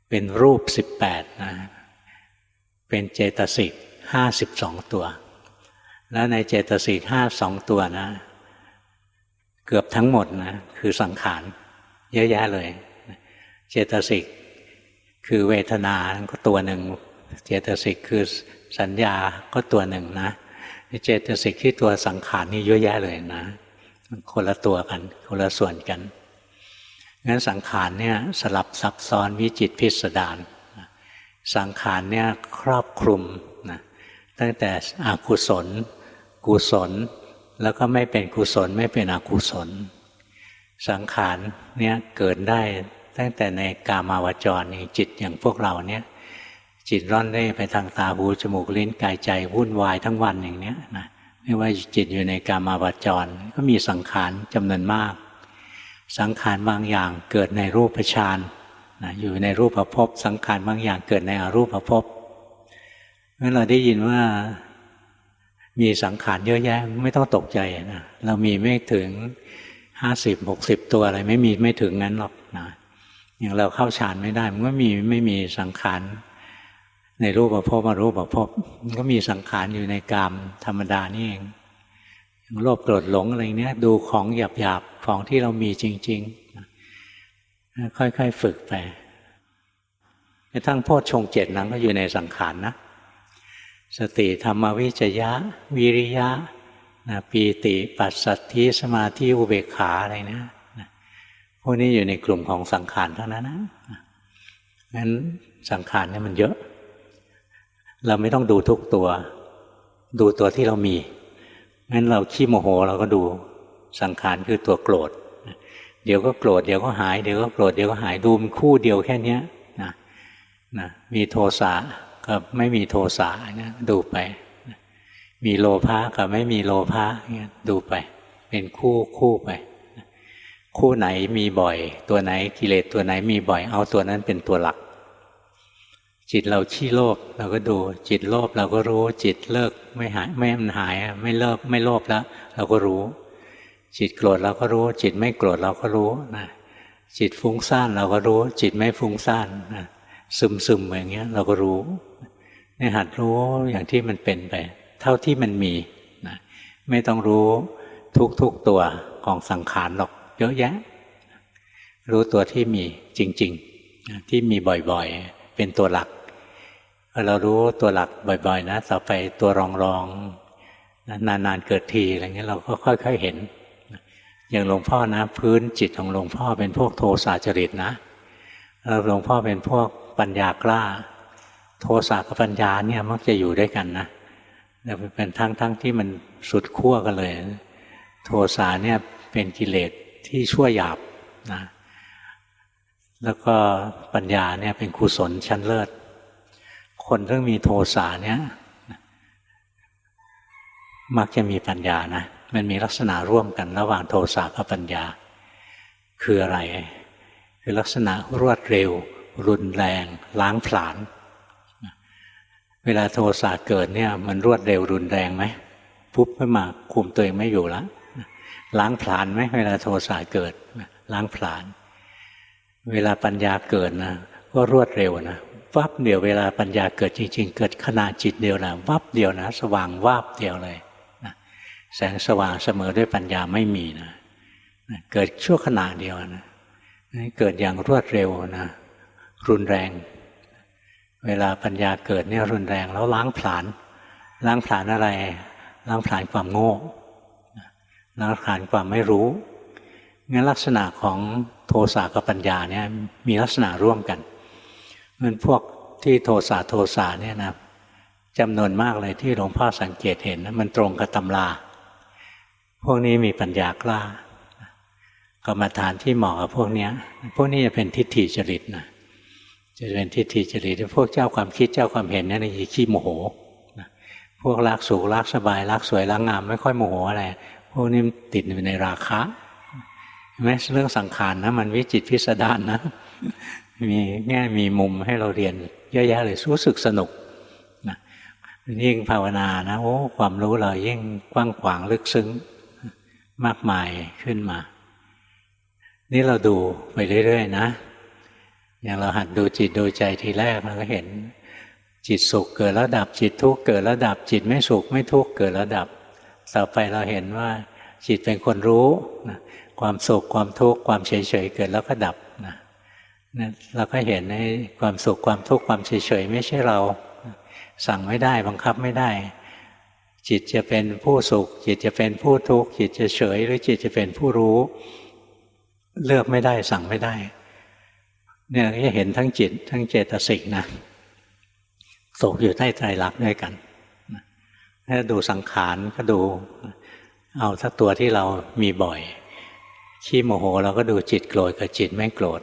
เป็นรูป18นะเป็นเจตสิก52ตัวแล้วในเจตสิก52ตัวนะเกือบทั้งหมดนะคือสังขารเยอะแยะเลยเจตสิกคือเวทนาก็ตัวหนึ่งเจตสิกคือสัญญาก็ตัวหนึ่งนะเจตสิกที่ตัวสังขารนี่เยอะแยะเลยนะคนละตัวกันคนละส่วนกันงั้นสังขารเนี่ยสลับซับซ้อนวิจิตรพิสดารสังขารเนี่ยครอบคลุมนะตั้งแต่อกุศลกุศลแล้วก็ไม่เป็นกุศลไม่เป็นอกุศลสังขารเนี่ยเกิดได้ตั้งแต่ในกามาวจรจิตอย่างพวกเราเนี่ยจิตร่อนเร่ไปทางตาหูจมูกลิ้นกายใจวุ่นวายทั้งวันอย่างเนี้ยนะไม่ว่าจิตอยู่ในกามาวจรก็มีสังขารจำนวนมากสังขารบางอย่างเกิดในรูปฌานอยู่ในรูปภพสังขารบางอย่างเกิดในอรูปภพเมื่อเราได้ยินว่ามีสังขารเยอะแยะไม่ต้องตกใจนะเรามีไม่ถึง50-60ตัวอะไรไม่ถึงงั้นหรอกนะอย่างเราเข้าฌานไม่ได้มันก็ไม่มีสังขารในรูปภพอรูปภพมันก็มีสังขารอยู่ในกามธรรมดานี่เองโลภโกรธหลงอะไรเนี้ยดูของหยาบๆของที่เรามีจริงๆค่อยๆฝึกไปกระทั่งโพชฌงค์7นั้นก็อยู่ในสังขารนะสติธรรมวิจยะวิริยะปีติปัสสัทธิสมาธิอุเบกขาอะไรนะพวกนี้อยู่ในกลุ่มของสังขารเท่านั้นนะงั้นสังขารเนี่ยมันเยอะเราไม่ต้องดูทุกตัวดูตัวที่เรามีงั้นเราขี้โมโหเราก็ดูสังขารคือตัวโกรธเดี๋ยวก็โกรธเดี๋ยวก็หายเดี๋ยวก็โกรธเดี๋ยวก็หายดูมันคู่เดียวแค่นี้นะมีโทสะกับไม่มีโทสะนะดูไปมีโลภะกับไม่มีโลภะเนี่ยดูไปเป็นคู่ไปคู่ไหนมีบ่อยตัวไหนกิเลสตัวไหนมีบ่อยเอาตัวนั้นเป็นตัวหลักจิตเราขี้โลภเราก็ดูจิตโลภเราก็รู้จิตเลิกไม่หายไม่มันหายไม่เลิกไม่โลภแล้วเราก็รู้จิตโกรธเราก็รู้จิตไม่โกรธเราก็รู้นะจิตฟุ้งซ่านเราก็รู้จิตไม่ฟุ้งซ่านนะซึมอย่างเงี้ยเราก็รู้เนี่ยหัดรู้อย่างที่มันเป็นไปเท่าที่มันมีนะไม่ต้องรู้ทุกตัวของสังขารหรอกเยอะแยะรู้ตัวที่มีจริง ที่มีบ่อยๆเป็นตัวหลักพอเรารู้ตัวหลักบ่อยๆนะต่อไปตัวรองๆนานๆเกิดทีอะไรเงี้ยเราก็ค่อยๆเห็นอย่างหลวงพ่อนะพื้นจิตของหลวงพ่อเป็นพวกโทสะจริตนะแล้วหลวงพ่อเป็นพวกปัญญากล้าโทสะกับปัญญาเนี่ยมักจะอยู่ด้วยกันนะแต่เป็นทั้งที่มันสุดขั้วกันเลยโทสะเนี่ยเป็นกิเลสที่ชั่วหยาบนะแล้วก็ปัญญาเนี่ยเป็นกุศลชั้นเลิศคนที่มีโทสะเนี่ยมักจะมีปัญญานะมันมีลักษณะร่วมกันระหว่างโทสะกับปัญญาคืออะไรคือลักษณะรวดเร็วรุนแรงล้างผลาญเวลาโทสะเกิดเนี่ยมันรวดเร็วรุนแรงไหมปุ๊บขึ้นมาคุมตัวเองไม่อยู่แล้วล้างผลาญไหมเวลาโทสะเกิดล้างผลาญเวลาปัญญาเกิดนะก็รวดเร็วนะวับเดียวเวลาปัญญาเกิดจริงๆเกิดขณะจิตเดียวนะวับเดียวนะสว่างวาบเดียวเลยนะแสงสว่างเสมอด้วยปัญญาไม่มีนะเกิดชั่วขณะเดียวนะเกิดอย่างรวดเร็วนะรุนแรงเวลาปัญญาเกิดเนี่ยรุนแรงแล้วล้างผลาญอะไรล้างผลาญความโง่ล้างผลาญความไม่รู้งั้นลักษณะของโทสะกับปัญญาเนี่ยมีลักษณะร่วมกันมันพวกที่โทสะเนี่ยนะจำนวนมากเลยที่หลวงพ่อสังเกตเห็นนะมันตรงกับตำราพวกนี้มีปัญญากล้ากรรมฐานที่เหมาะกับพวกนี้จะเป็นทิฏฐิจริตนะจะเป็นทิฏฐิจริตพวกเจ้าความคิดเจ้าความเห็นเนี่ยจะขี้โมโหพวกรักสุขรักสบายรักสวยรักงามไม่ค่อยโมโหอะไรพวกนี้ติดอยู่ในราคะเห็นไหมเรื่องสังขารนะมันวิจิตรพิสดารนะมีแง่มีมุมให้เราเรียนเยอะแยะเลยรู้สึกสนุกนะยิ่งภาวนานะโอ้ความรู้เรายิ่งกว้างขวางลึกซึ้งมากมายขึ้นมานี่เราดูไปเรื่อยๆนะอย่างเราหัดดูจิตดูใจทีแรกเราก็เห็นจิตสุขเกิดแล้วดับจิตทุกข์เกิดแล้วดับจิตไม่สุขไม่ทุกข์เกิดแล้วดับต่อไปเราเห็นว่าจิตเป็นคนรู้นะความสุขความทุกข์ความเฉยๆเกิดแล้วก็ดับนะเราก็เห็นในความสุขความทุกข์ความเฉยๆไม่ใช่เราสั่งไม่ได้บังคับไม่ได้จิตจะเป็นผู้สุขจิตจะเป็นผู้ทุกข์จิตจะเฉยหรือจิตจะเป็นผู้รู้เลือกไม่ได้สั่งไม่ได้เนี่ยจะเห็นทั้งจิตทั้งเจตสิกนะตกอยู่ใต้ไตรลักษณ์ด้วยกันถ้าดูสังขารก็ดูเอาถ้าตัวที่เรามีบ่อยขี้โมโหเราก็ดูจิตโกรธกับจิตไม่โกรธ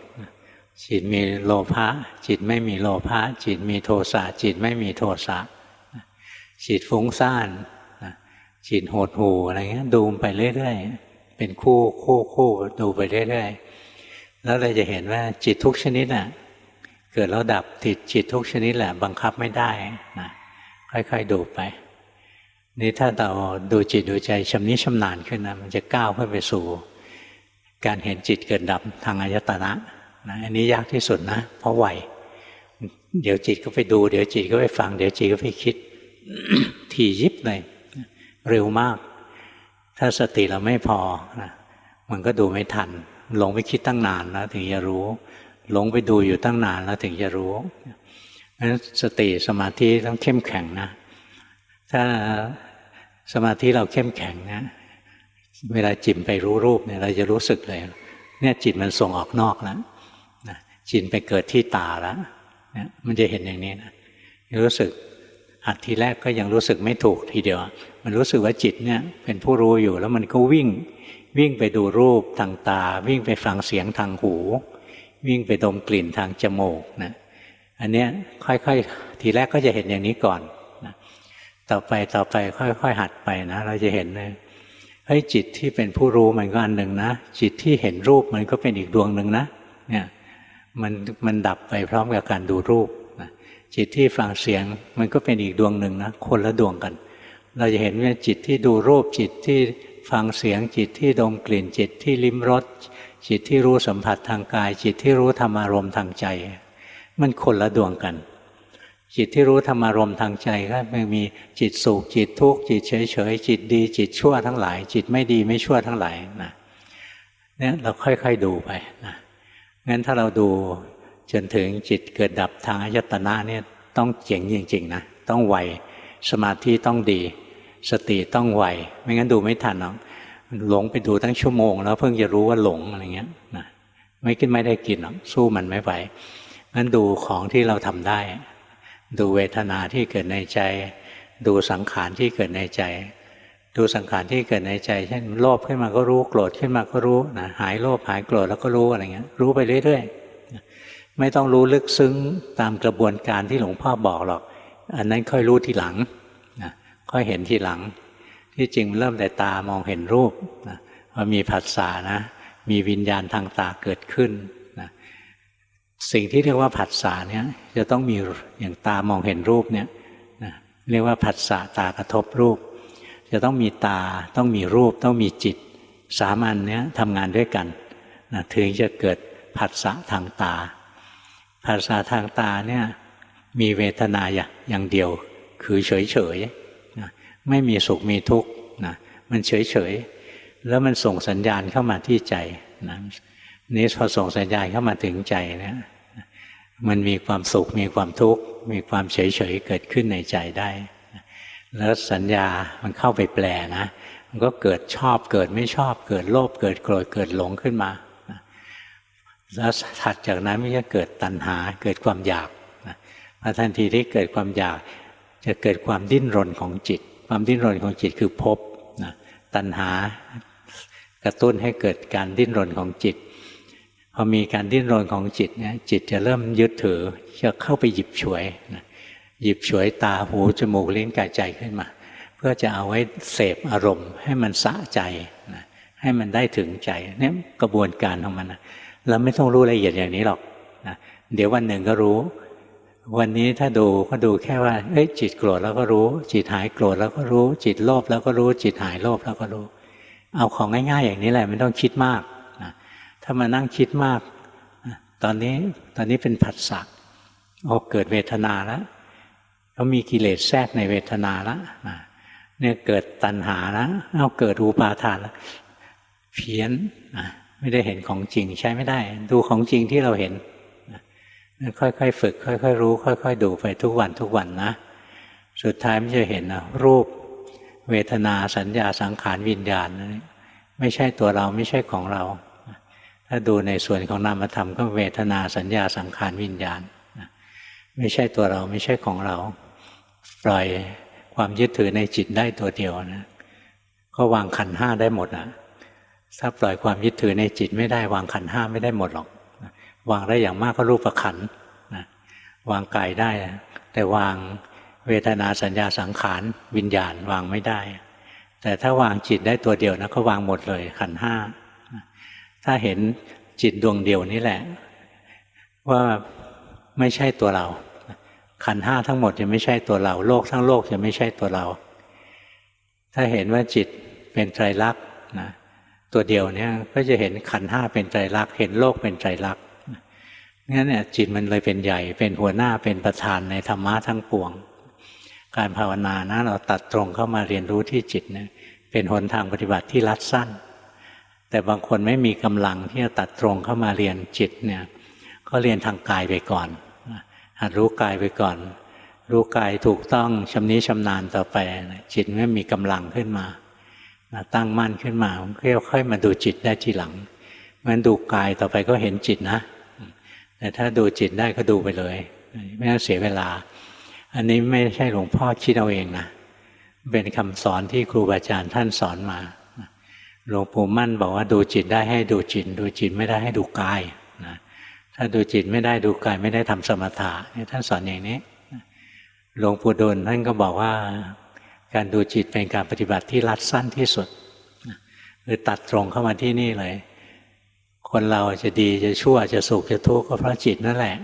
จิตมีโลภะจิตไม่มีโลภะจิตมีโทสะจิตไม่มีโทสะจิตฟุ้งซ่านจิตโหดหู่อะไรเงี้ยดูไปเรื่อยๆเป็นคู่ดูไปเรื่อยๆแล้วเราจะเห็นว่าจิตทุกชนิดน่ะเกิดแล้วดับจิตทุกชนิดแหละบังคับไม่ได้นะค่อยๆดูไปนี่ถ้าเราดูจิตดูใจชำนิชำนาญขึ้นนะมันจะก้าวขึ้นไปสู่การเห็นจิตเกิดดับทางอายตนะนะอันนี้ยากที่สุดนะเพราะไวเดี๋ยวจิตก็ไปดูเดี๋ยวจิตก็ไปฟังเดี๋ยวจิตก็ไปคิด ถี่ยิบเลยเร็วมากถ้าสติเราไม่พอนะมันก็ดูไม่ทันหลงไปคิดตั้งนานแล้วถึงจะรู้หลงไปดูอยู่ตั้งนานแล้วถึงจะรู้เพราะฉะนั้นสติสมาธิต้องเข้มแข็งนะถ้าสมาธิเราเข้มแข็งนะเวลาจิตไปรู้รูปเนี่ยเราจะรู้สึกเลยเนี่ยจิตมันส่งออกนอกแล้วนะจิตไปเกิดที่ตาแล้วเนี่ยมันจะเห็นอย่างนี้นะรู้สึกหัดทีแรกก็ยังรู้สึกไม่ถูกทีเดียวมันรู้สึกว่าจิตเนี่ยเป็นผู้รู้อยู่แล้วมันก็วิ่งไปดูรูปทางตาวิ่งไปฟังเสียงทางหูวิ่งไปดมกลิ่นทางจมูกนะอันเนี้ยค่อยๆทีแรกก็จะเห็นอย่างนี้ก่อนนะต่อไปค่อยๆหัดไปนะเราจะเห็นเลยเฮ้ยจิตที่เป็นผู้รู้มันก็อันหนึ่งนะจิตที่เห็นรูปมันก็เป็นอีกดวงหนึ่งนะเนี่ยมันดับไปพร้อมกับการดูรูปนะจิตที่ฟังเสียงมันก็เป็นอีกดวงหนึ่งนะคนละดวงกันเราจะเห็นว่าจิตที่ดูรูปจิตที่ฟังเสียงจิตที่ดมกลิ่นจิตที่ลิ้มรสจิตที่รู้สัมผัสทางกายจิตที่รู้ธรรมารมณ์ทางใจมันคนละดวงกันจิตที่รู้ธรรมารมณ์ทางใจก็มีจิตสุขจิตทุกข์จิตเฉยๆจิตดีจิตชั่วทั้งหลายจิตไม่ดีไม่ชั่วทั้งหลายนะเนี่ยเราค่อยๆดูไปนะงั้นถ้าเราดู จนถึงจิตเกิดดับทางอายตนะเนี่ยต้องเจ๋งจริงๆนะต้องไวสมาธิต้องดีสติต้องไวไม่งั้นดูไม่ทันหรอกหลงไปดูตั้งชั่วโมงแล้วเพิ่งจะรู้ว่าหลงอะไรเงี้ยนะไม่ได้กินหรอกสู้มันไม่ไหวงั้นดูของที่เราทำได้ดูเวทนาที่เกิดในใจดูสังขารที่เกิดในใจดูสังขารที่เกิดในใจเช่นโลภขึ้นมาก็รู้โกรธขึ้นมาก็รู้นะหายโลภหายโกรธแล้วก็รู้อะไรเงี้ยรู้ไปเรื่อยๆไม่ต้องรู้ลึกซึ้งตามกระบวนการที่หลวงพ่อบอกหรอกอันนั้นค่อยรู้ทีหลังนะค่อยเห็นทีหลังที่จริงเริ่มแต่ตามองเห็นรูปนะว่ามีผัสสะนะมีวิญญาณทางตาเกิดขึ้นนะสิ่งที่เรียกว่าผัสสะเนี่ยจะต้องมีอย่างตามองเห็นรูปเนี่ยนะเรียกว่าผัสสะตากระทบรูปจะต้องมีตาต้องมีรูปต้องมีจิตสามอันนี้ทำงานด้วยกันนะถึงจะเกิดผัสสะทางตาผัสสะทางตาเนี่ยมีเวทนาอย่างเดียวคือเฉยๆนะไม่มีสุขมีทุกข์นะมันเฉยๆแล้วมันส่งสัญญาณเข้ามาที่ใจนะนี่พอส่งสัญญาณเข้ามาถึงใจเนี่ยมันมีความสุขมีความทุกข์มีความเฉยๆเกิดขึ้นในใจได้แล้วสัญญามันเข้าไปแปลนะมันก็เกิดชอบเกิดไม่ชอบเกิดโลภเกิดโกรธเกิดหลงขึ้นมาแล้วถัดจากนั้นมันจะเกิดตัณหาเกิดความอยากพอทันทีที่เกิดความอยากจะเกิดความดิ้นรนของจิตความดิ้นรนของจิตคือภพตัณหากระตุ้นให้เกิดการดิ้นรนของจิตพอมีการดิ้นรนของจิตเนี่ยจิตจะเริ่มยึดถือจะเข้าไปหยิบฉวยหยิบฉวยตาหูจมูกลิ้นกายใจขึ้นมาเพื่อจะเอาไว้เสพอารมณ์ให้มันสะใจให้มันได้ถึงใจเนี่ยกระบวนการของมันเราไม่ต้องรู้ละเอียดอย่างนี้หรอกนะเดี๋ยววันหนึ่งก็รู้วันนี้ถ้าดูก็ดูแค่ว่าจิตโกรธแล้วก็รู้จิตหายโกรธแล้วก็รู้จิตโลภแล้วก็รู้จิตหายโลภแล้วก็รู้เอาของง่ายๆอย่างนี้แหละไม่ต้องคิดมากนะถ้ามานั่งคิดมากตอนนี้เป็นผัสสะเกิดเวทนาแล้วเขามีกิเลสแทรกในเวทนาแล้วเนี่ยเกิดตัณหาแล้วเกิดอุปาทานแล้วเพี้ยนไม่ได้เห็นของจริงใช้ไม่ได้ดูของจริงที่เราเห็นค่อยๆฝึกค่อยๆรู้ค่อยๆดูไปทุกวันนะสุดท้ายมันจะเห็นรูปเวทนาสัญญาสังขารวิญญาณไม่ใช่ตัวเราไม่ใช่ของเราถ้าดูในส่วนของนามธรรมก็เวทนาสัญญาสังขารวิญญาณไม่ใช่ตัวเราไม่ใช่ของเราปล่อยความยึดถือในจิตได้ตัวเดียวนะก็วางขันธ์ห้าได้หมดนะถ้าปล่อยความยึดถือในจิตไม่ได้วางขันธ์ห้าไม่ได้หมดหรอกวางได้อย่างมากก็รูปขันธ์นะวางกายได้แต่วางเวทนาสัญญาสังขารวิญญาณวางไม่ได้แต่ถ้าวางจิตได้ตัวเดียวนะก็วางหมดเลยขันธ์ห้าถ้าเห็นจิตดวงเดียวนี้แหละว่าไม่ใช่ตัวเราขันธ์ห้าทั้งหมดจะไม่ใช่ตัวเราโลกทั้งโลกจะไม่ใช่ตัวเราถ้าเห็นว่าจิตเป็นไตรลักษณ์นะตัวเดียวเนี่ยก็จะเห็นขันธ์ห้าเป็นไตรลักษณ์เห็นโลกเป็นไตรลักษณ์งั้นเนี่ยจิตมันเลยเป็นใหญ่เป็นหัวหน้าเป็นประธานในธรรมะทั้งปวงการภาวนานะเราตัดตรงเข้ามาเรียนรู้ที่จิตเนี่ยเป็นหนทางปฏิบัติที่ลัดสั้นแต่บางคนไม่มีกำลังที่จะตัดตรงเข้ามาเรียนจิตเนี่ยก็เรียนทางกายไปก่อนหัดรู้กายไปก่อนรู้กายถูกต้องชำนิชำนาญต่อไปจิตไม่มีกำลังขึ้นมาตั้งมั่นขึ้นมาค่อยมาดูจิตได้ทีหลังงั้นดูกายต่อไปก็เห็นจิตนะแต่ถ้าดูจิตได้ก็ดูไปเลยไม่ต้องเสียเวลาอันนี้ไม่ใช่หลวงพ่อคิดเอาเองนะเป็นคำสอนที่ครูบาอาจารย์ท่านสอนมาหลวงปู่มั่นบอกว่าดูจิตได้ให้ดูจิตดูจิตไม่ได้ให้ดูกายนะถ้าดูจิตไม่ได้ดูกายไม่ได้ทำสมถะท่านสอนอย่างนี้หลวงปู่ดูลท่านก็บอกว่าการดูจิตเป็นการปฏิบัติที่รัดสั้นที่สุดคือตัดตรงเข้ามาที่นี่เลยคนเราจะดีจะชั่วจะสุขจะทุกข์ก็เพราะจิตนั่นแหละ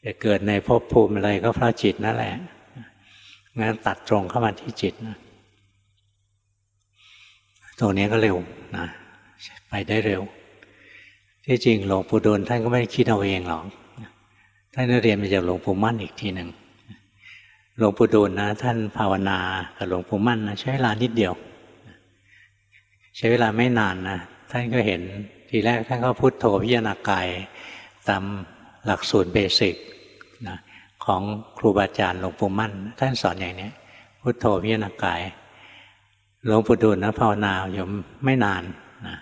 จะเกิดในภพภูมิอะไรก็เพราะจิตนั่นแหละงั้นตัดตรงเข้ามาที่จิตนะตรงนี้ก็เร็วนะไปได้เร็วที่จริงหลวงปู่ดูลท่านก็ไม่ได้คิดเอาเองหรอกท่านเรียนมาจากหลวงปู่มั่นอีกทีหนึ่งหลวงปู่ดูลนะท่านภาวนากับหลวงปู่มั่นนะใช้เวลานิดเดียวใช้เวลาไม่นานนะท่านก็เห็นทีแรกท่านก็พุทโธพิจารณากาย ตามหลักสูตรเบสิกนะของครูบาอาจารย์หลวงปู่มั่นท่านสอนอย่างนี้พุทโธพิจารณากายหลวงปู่ดูลย์ภาวนาอยู่ไม่นานนะ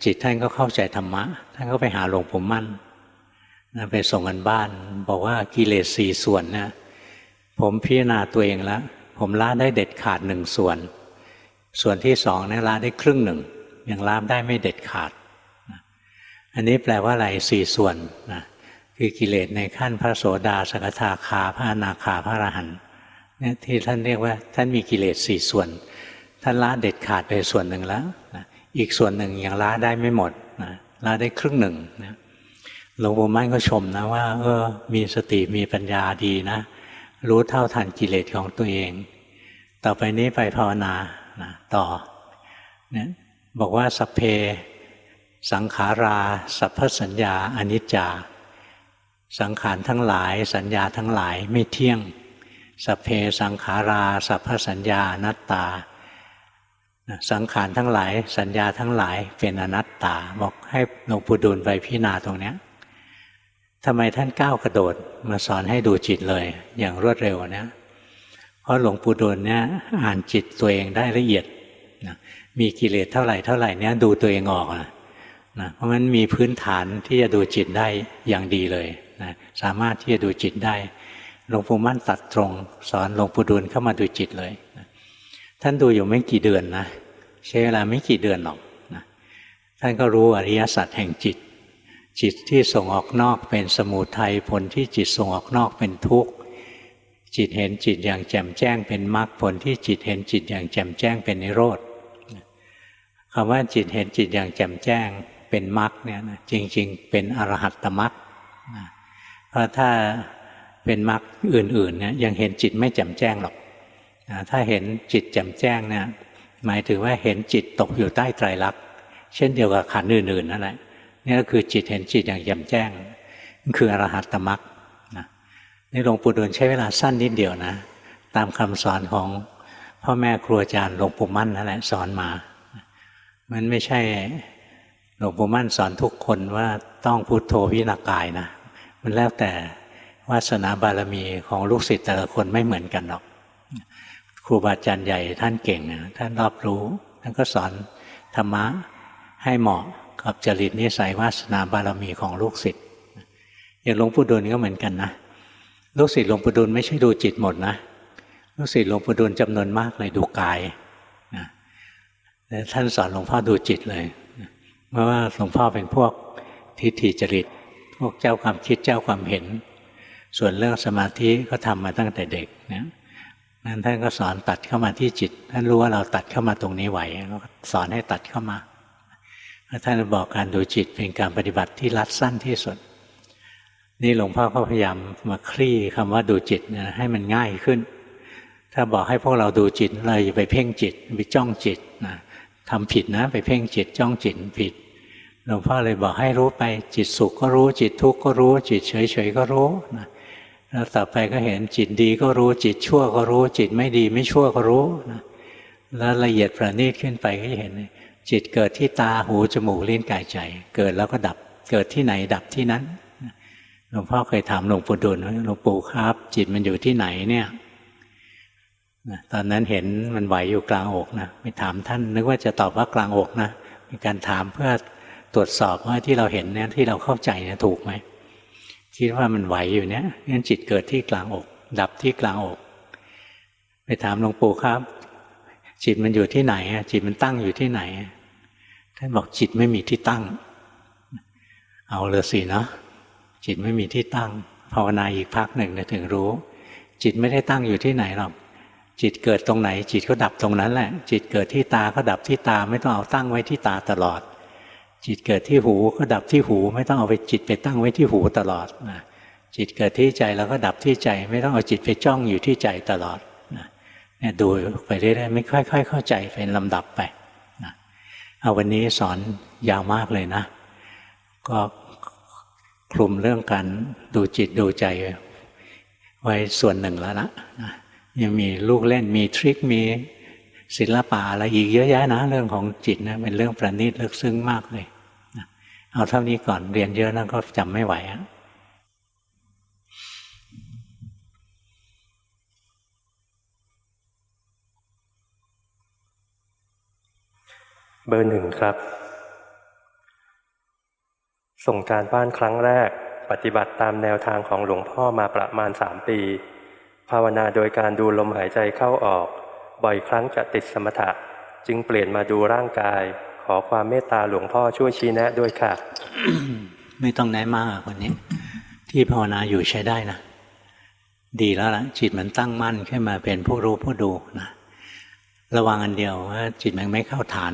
จิตท่านก็เข้าใจธรรมะท่านก็ไปหาหลวงปู่มั่นนะไปส่งกันบ้านบอกว่ากิเลส4 ส่วนนะผมพิจารณาตัวเองแล้วผมละได้เด็ดขาด1 ส่วนส่วนที่2เนี่ยละได้ครึ่ง 1ยังละได้ไม่เด็ดขาดนะอันนี้แปลว่าอะไร4 ส่วนนะคือกิเลสในขั้นพระโสดาสกทาคาพระอนาคาพระอรหันต์เนี่ยที่ท่านเรียกว่าท่านมีกิเลส4 ส่วนท่านละเด็ดขาดไปส่วนหนึ่งแล้วนะอีกส่วนหนึ่งยังละได้ไม่หมดนะละได้ครึ่ง 1นะหลวงปู่มั่นก็ชมนะว่ามีสติมีปัญญาดีนะรู้เท่าทันกิเลสของตัวเองต่อไปนี้ไปภาวนานะต่อเนี่ยบอกว่าสัพเพสังขาราสัพพสัญญาอนิจจาสังขารทั้งหลายสัญญาทั้งหลายไม่เที่ยงสัพเพสังขาราสัพพสัญญาอนัตตาสังขารทั้งหลายสัญญาทั้งหลายเป็นอนัตตาบอกให้หลวงปู่ดูลย์ไปพิจารณาตรงนี้ทำไมท่านก้าวกระโดดมาสอนให้ดูจิตเลยอย่างรวดเร็วเนี่ยเพราะหลวงปู่ดูลย์เนี่ยอ่านจิตตัวเองได้ละเอียดนะมีกิเลสเท่าไหร่เนี่ยดูตัวเองออกนะเพราะมันมีพื้นฐานที่จะดูจิตได้อย่างดีเลยนะสามารถที่จะดูจิตได้หลวงปู่มั่นตัดตรงสอนหลวงปู่ดูลย์เข้ามาดูจิตเลยนะท่านดูอยู่ไม่กี่เดือนนะใช้เวลาไม่กี่เดือนหรอกนะท่านก็รู้อริยสัจแห่งจิตจิตที่ส่งออกนอกเป็นสมุทัยผลที่จิตส่งออกนอกเป็นทุกข์จิตเห็นจิตอย่างแจ่มแจ้งเป็นมรรคผลที่จิตเห็นจิตอย่างแจ่มแจ้งเป็นนิโรธคำว่าจิตเห็นจิตอย่างแจ่มแจ้งเป็นมรรคเนี่ยนะจริงๆเป็นอรหัตตมรรคเพราะถ้าเป็นมรรคอื่นๆเนี่ยยังเห็นจิตไม่แจ่มแจ้งหรอกถ้าเห็นจิตแจ่มแจ้งเนี่ยหมายถึงว่าเห็นจิตตกอยู่ใต้ไตรลักษณ์เช่นเดียวกับขันธ์อื่นๆนั่นแหละนี่ก็คือจิตเห็นจิตอย่างแจ่มแจ้งนั่นคืออรหัตตมรรคนี่หลวงปู่ดูลย์ใช้เวลาสั้นนิดเดียวนะตามคำสอนของพ่อแม่ครูอาจารย์หลวงปู่มั่นนั่นแหละสอนมามันไม่ใช่หลวงปู่มั่นสอนทุกคนว่าต้องพุทโธพิจารณากายนะมันแล้วแต่วาสนาบารมีของลูกศิษย์แต่ละคนไม่เหมือนกันหรอกครูบาอาจารย์ใหญ่ท่านเก่งนะท่านรอบรู้ท่านก็สอนธรรมะให้เหมาะกับจริตนิสัยวาสนาบารมีของลูกศิษย์อย่างหลวงปู่ดูลย์ก็เหมือนกันนะลูกศิษย์หลวงปู่ดูลย์ไม่ใช่ดูจิตหมดนะลูกศิษย์หลวงปู่ดูลย์จำนวนมากเลยดูกายนะแต่ท่านสอนหลวงพ่อดูจิตเลยเพราะว่าหลวงพ่อเป็นพวกทิฏฐิจริตพวกเจ้าความคิดเจ้าความเห็นส่วนเรื่องสมาธิก็ทำมาตั้งแต่เด็กนะนั้นท่านก็สอนตัดเข้ามาที่จิตท่านรู้ว่าเราตัดเข้ามาตรงนี้ไหวก็สอนให้ตัดเข้ามาท่านบอกการดูจิตเป็นการปฏิบัติที่รัดสั้นที่สุดนี่หลวงพ่อก็พยายามมาคลี่คำว่าดูจิตนะให้มันง่ายขึ้นถ้าบอกให้พวกเราดูจิตเราอย่าไปเพ่งจิตไปจ้องจิตนะทำผิดนะไปเพ่งจิตจ้องจิตผิดหลวงพ่อเลยบอกให้รู้ไปจิตสุขก็รู้จิตทุกข์ก็รู้จิตเฉยๆก็รู้นะแล้วต่อไปก็เห็นจิตดีก็รู้จิตชั่วก็รู้จิตไม่ดีไม่ชั่วก็รู้นะแล้วละเอียดประณีตขึ้นไปก็เห็นจิตเกิดที่ตาหูจมูกลิ้นกายใจเกิดแล้วก็ดับเกิดที่ไหนดับที่นั้นหลวงพ่อเคยถามหลวงปู่ดูลย์ว่าหลวงปู่ครับจิตมันอยู่ที่ไหนเนี่ยตอนนั้นเห็นมันไหวอยู่กลางอกนะไปถามท่านนึกว่าจะตอบว่ากลางอกนะมีการถามเพื่อตรวจสอบว่าที่เราเห็นเนี่ยที่เราเข้าใจเนี่ยถูกไหมคิดว่ามันไหวอยู่เนี่ยงั้นจิตเกิดที่กลางอกดับที่กลางอกไปถามหลวงปู่ครับจิตมันอยู่ที่ไหนจิตมันตั้งอยู่ที่ไหนท่านบอกจิตไม่มีที่ตั้งเอาเลยสิเนาะจิตไม่มีที่ตั้งภาวนาอีกพักหนึ่งถึงรู้จิตไม่ได้ตั้งอยู่ที่ไหนหรอกจิตเกิดตรงไหนจิตก็ดับตรงนั้นแหละจิตเกิดที่ตาก็ดับที่ตาไม่ต้องเอาตั้งไว้ที่ตาตลอดจิตเกิดที่หูก็ดับที่หูไม่ต้องเอาไปจิตไปตั้งไว้ที่หูตลอดนะจิตเกิดที่ใจแล้วก็ดับที่ใจไม่ต้องเอาจิตไปจ้องอยู่ที่ใจตลอดนะเนี่ยดูไปเรื่อยๆไม่ค่อยๆเข้าใจเป็นลำดับไปนะเอาวันนี้สอนยาวมากเลยนะก็คลุมเรื่องการดูจิตดูใจไว้ส่วนหนึ่งแล้วนะยังมีลูกเล่นมีทริคมีศิลปะอะไรอีกเยอะแยะนะเรื่องของจิตนะเป็นเรื่องประณีตลึกซึ้งมากเลยนะ เอาเท่านี้ก่อนเรียนเยอะนั่นก็จำไม่ไหวอะเบอร์ 1ครับส่งการบ้านครั้งแรกปฏิบัติตามแนวทางของหลวงพ่อมาประมาณ3 ปีภาวนาโดยการดูลมหายใจเข้าออกบ่อยครั้งจะติดสมถะจึงเปลี่ยนมาดูร่างกายขอความเมตตาหลวงพ่อช่วยชี้แนะด้วยค่ะ ไม่ต้องแนะมากวันนี้ที่ภาวนาอยู่ใช้ได้นะดีแล้วล่ะจิตมันตั้งมั่นขึ้นมาเป็นผู้รู้ผู้ดูนะระวังอันเดียวว่าจิตมันไม่เข้าฐาน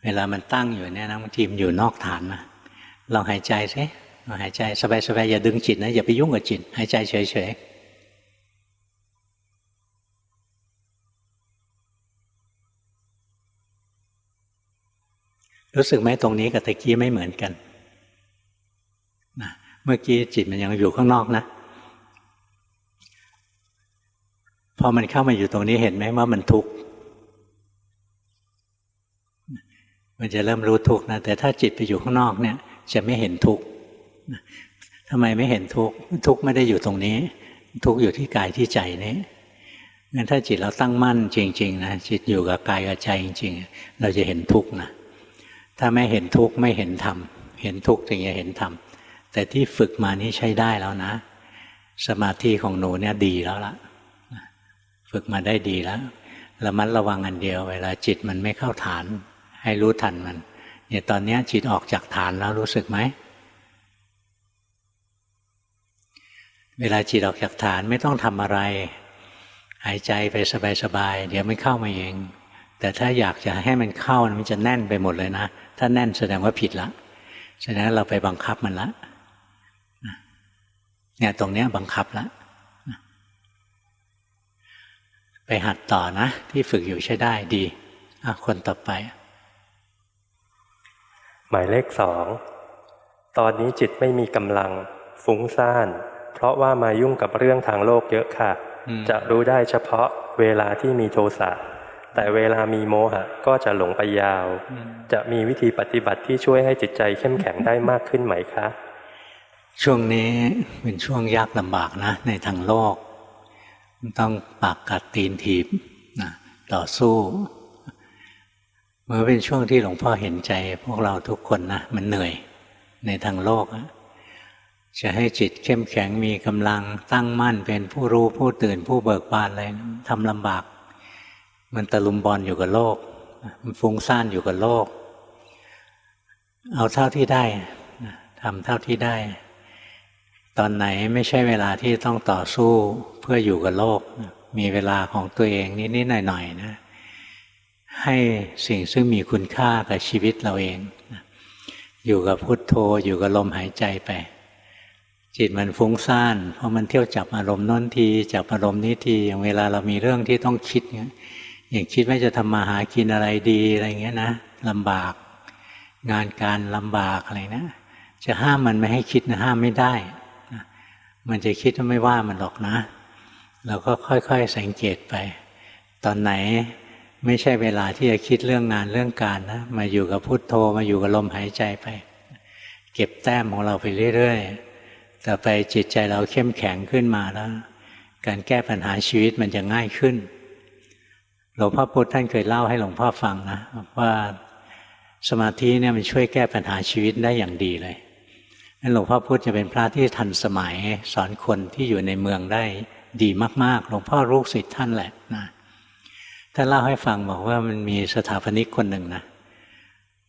เวลามันตั้งอยู่เนี่ยนะบางทีมันอยู่นอกฐานนะลองหายใจสิลองหายใจสบายๆอย่าดึงจิตนะอย่าไปยุ่งกับจิตหายใจเฉยๆรู้สึกไหมตรงนี้กับตะกี้ไม่เหมือนกันนะเมื่อกี้จิตมันยังอยู่ข้างนอกนะพอมันเข้ามาอยู่ตรงนี้เห็นไหมว่ามันทุกข์มันจะเริ่มรู้ทุกข์นะแต่ถ้าจิตไปอยู่ข้างนอกเนี่ยจะไม่เห็นทุกข์ทำไมไม่เห็นทุกข์ทุกข์ไม่ได้อยู่ตรงนี้ทุกข์อยู่ที่กายที่ใจนี้งั้นถ้าจิตเราตั้งมั่นจริงๆนะจิตอยู่กับกายกับใจจริงๆเราจะเห็นทุกข์นะถ้าไม่เห็นทุกข์ไม่เห็นธรรมเห็นทุกข์ถึงจะเห็นธรรมแต่ที่ฝึกมานี้ใช้ได้แล้วนะสมาธิของหนูเนี่ยดีแล้วล่ะฝึกมาได้ดีแล้วระมัดระวังอันเดียวเวลาจิตมันไม่เข้าฐานให้รู้ทันมันเนี่ยตอนนี้จิตออกจากฐานแล้วรู้สึกไหมเวลาจิตออกจากฐานไม่ต้องทำอะไรหายใจไปสบายๆเดี๋ยวมันเข้ามาเองแต่ถ้าอยากจะให้มันเข้ามันจะแน่นไปหมดเลยนะถ้าแน่นแสดงว่าผิดละแสดงว่าเราไปบังคับมันละเนี่ยตรงเนี้ยบังคับละไปหัดต่อนะที่ฝึกอยู่ใช้ได้ดีคนต่อไปหมายเลข 2ตอนนี้จิตไม่มีกำลังฟุ้งซ่านเพราะว่ามายุ่งกับเรื่องทางโลกเยอะค่ะจะรู้ได้เฉพาะเวลาที่มีโทสะแต่เวลามีโมหะก็จะหลงไปยาวจะมีวิธีปฏิบัติที่ช่วยให้จิตใจเข้มแข็งได้มากขึ้นไหมคะช่วงนี้เป็นช่วงยากลำบากนะในทางโลกต้องปากกัดตีนถีบนะต่อสู้เมื่อเป็นช่วงที่หลวงพ่อเห็นใจพวกเราทุกคนนะมันเหนื่อยในทางโลกจะให้จิตเข้มแข็งมีกำลังตั้งมั่นเป็นผู้รู้ผู้ตื่นผู้เบิกบานอะไรทำลำบากมันตะลุมบอลอยู่กับโลกมันฟุ้งซ่านอยู่กับโลกเอาเท่าที่ได้ทำเท่าที่ได้ตอนไหนไม่ใช่เวลาที่ต้องต่อสู้เพื่ออยู่กับโลกมีเวลาของตัวเองนิดๆหน่อยๆนะให้สิ่งซึ่งมีคุณค่ากับชีวิตเราเองอยู่กับพุทโธอยู่กับลมหายใจไปจิตมันฟุ้งซ่านเพราะมันเที่ยวจับอารมณ์น้นทีจับอารมณ์นี้ทีอย่างเวลาเรามีเรื่องที่ต้องคิดอย่างคิดว่าจะทำมาหากินอะไรดีอะไรเงี้ยนะลำบากงานการลำบากอะไรนะจะห้ามมันไม่ให้คิดนะห้ามไม่ได้มันจะคิดว่าไม่ว่ามันหรอกนะเราก็ค่อยๆสังเกตไปตอนไหนไม่ใช่เวลาที่จะคิดเรื่องงานเรื่องการนะมาอยู่กับพุทโธมาอยู่กับลมหายใจไปเก็บแต้มของเราไปเรื่อยๆต่อไปจิตใจเราเข้มแข็งขึ้นมาแล้วการแก้ปัญหาชีวิตมันจะง่ายขึ้นหลวงพ่อพุธท่านเคยเล่าให้หลวงพ่อฟังนะว่าสมาธิเนี่ยมันช่วยแก้ปัญหาชีวิตได้อย่างดีเลยนั่นหลวงพ่อพุธจะเป็นพระที่ทันสมัยสอนคนที่อยู่ในเมืองได้ดีมากๆหลวงพ่อลูกศิษย์ท่านแหละนะท่านเล่าให้ฟังบอกว่ามันมีสถาปนิกคนหนึ่งนะ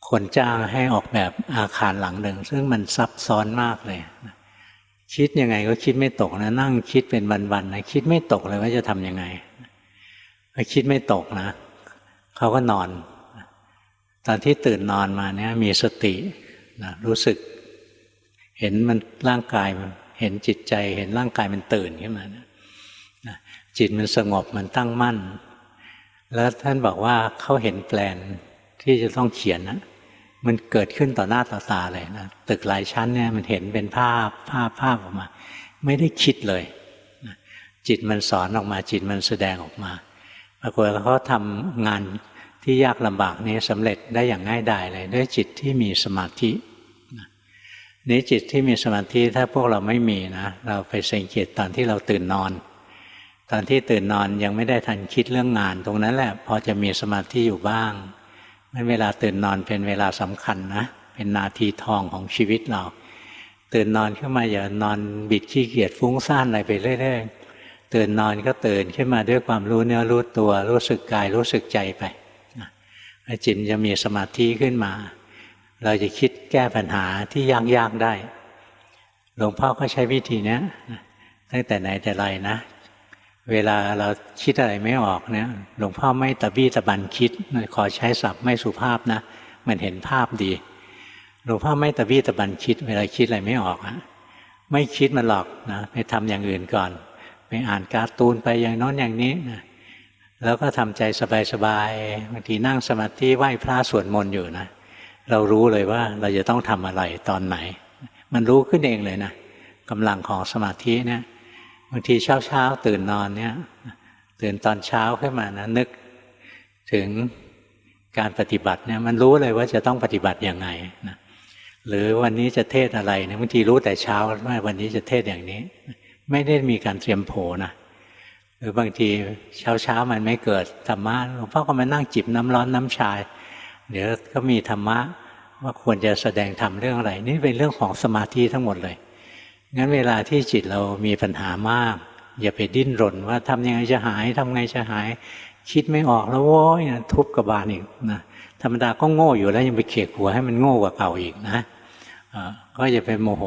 คนจ้างให้ออกแบบอาคารหลังหนึ่งซึ่งมันซับซ้อนมากเลยคิดยังไงก็คิดไม่ตกนะนั่งคิดเป็นวันๆนะคิดไม่ตกเลยว่าจะทำยังไงพอคิดไม่ตกนะเขาก็นอนตอนที่ตื่นนอนมาเนี่ยมีสตินะรู้สึกเห็นมันร่างกายมันเห็นจิตใจเห็นร่างกายมันตื่นขึ้นมานะจิตมันสงบมันตั้งมั่นแล้วท่านบอกว่าเขาเห็นแปลนที่จะต้องเขียนนะมันเกิดขึ้นต่อหน้าต่อตาเลยนะตึกหลายชั้นเนี่ยมันเห็นเป็นภาพออกมาไม่ได้คิดเลยจิตมันสอนออกมาจิตมันแสดงออกมาปรากฏว่าเขาทำงาน ที่ยากลำบากนี้สำเร็จได้อย่างง่ายดายเลยด้วยจิตที่มีสมาธินี้จิตที่มีสมาธิถ้าพวกเราไม่มีนะเราไปสังเกตตอนที่เราตื่นนอนตอนที่ตื่นนอนยังไม่ได้ทันคิดเรื่องงานตรงนั้นแหละพอจะมีสมาธิอยู่บ้างเวลาตื่นนอนเป็นเวลาสำคัญนะเป็นนาทีทองของชีวิตเราตื่นนอนขึ้นมาอย่านอนบิดขี้เกียจฟุ้งซ่านอะไรไปเรื่อยๆตื่นนอนก็ตื่นขึ้นมาด้วยความรู้เนื้อรู้ตัวรู้สึกกายรู้สึกใจไปจิตจะมีสมาธิขึ้นมาเราจะคิดแก้ปัญหาที่ยากๆได้หลวงพ่อก็ใช้วิธีนี้ตั้งแต่ไหนแต่ไรนะเวลาเราคิดอะไรไม่ออกเนี่ยหลวงพ่อไม่ตะบี้ตะบันคิดขอใช้ศัพท์ไม่สุภาพนะมันเห็นภาพดีหลวงพ่อไม่ตะบี้ตะบันคิดเวลาคิดอะไรไม่ออกไม่คิดมันหรอกนะไปทำอย่างอื่นก่อนไปอ่านการ์ตูนไปอย่างโน้นอย่างนี้นะแล้วก็ทำใจสบายๆบางทีนั่งสมาธิไหว้พระสวดมนต์อยู่นะเรารู้เลยว่าเราจะต้องทำอะไรตอนไหนมันรู้ขึ้นเองเลยนะกำลังของสมาธิเนี่ยบางทีเช้าตื่นนอนเนี่ยตื่นตอนเช้าขึ้นมานะนึกถึงการปฏิบัติเนี่ยมันรู้เลยว่าจะต้องปฏิบัติยังไงนะหรือวันนี้จะเทศอะไรเนี่ยบางทีรู้แต่เช้าว่าวันนี้จะเทศอย่างนี้ไม่ได้มีการเตรียมโผนะหรือบางทีเช้ามันไม่เกิดธรรมะหลวงพ่อก็มานั่งจิบน้ำร้อนน้ำชาเดี๋ยวก็มีธรรมะว่าควรจะแสดงธรรมเรื่องอะไรนี่เป็นเรื่องของสมาธิทั้งหมดเลยงั้นเวลาที่จิตเรามีปัญหามากอย่าไปดิ้นรนว่าทำยังไงจะหายทำไงจะหายคิดไม่ออกแล้วโว้ยทุบกระบาลอีกนะธรรมดาก็โง่อยู่แล้วยังไปเขี่ยหัวให้มันโง่กว่าเก่าอีกนะก็อย่าไปโมโห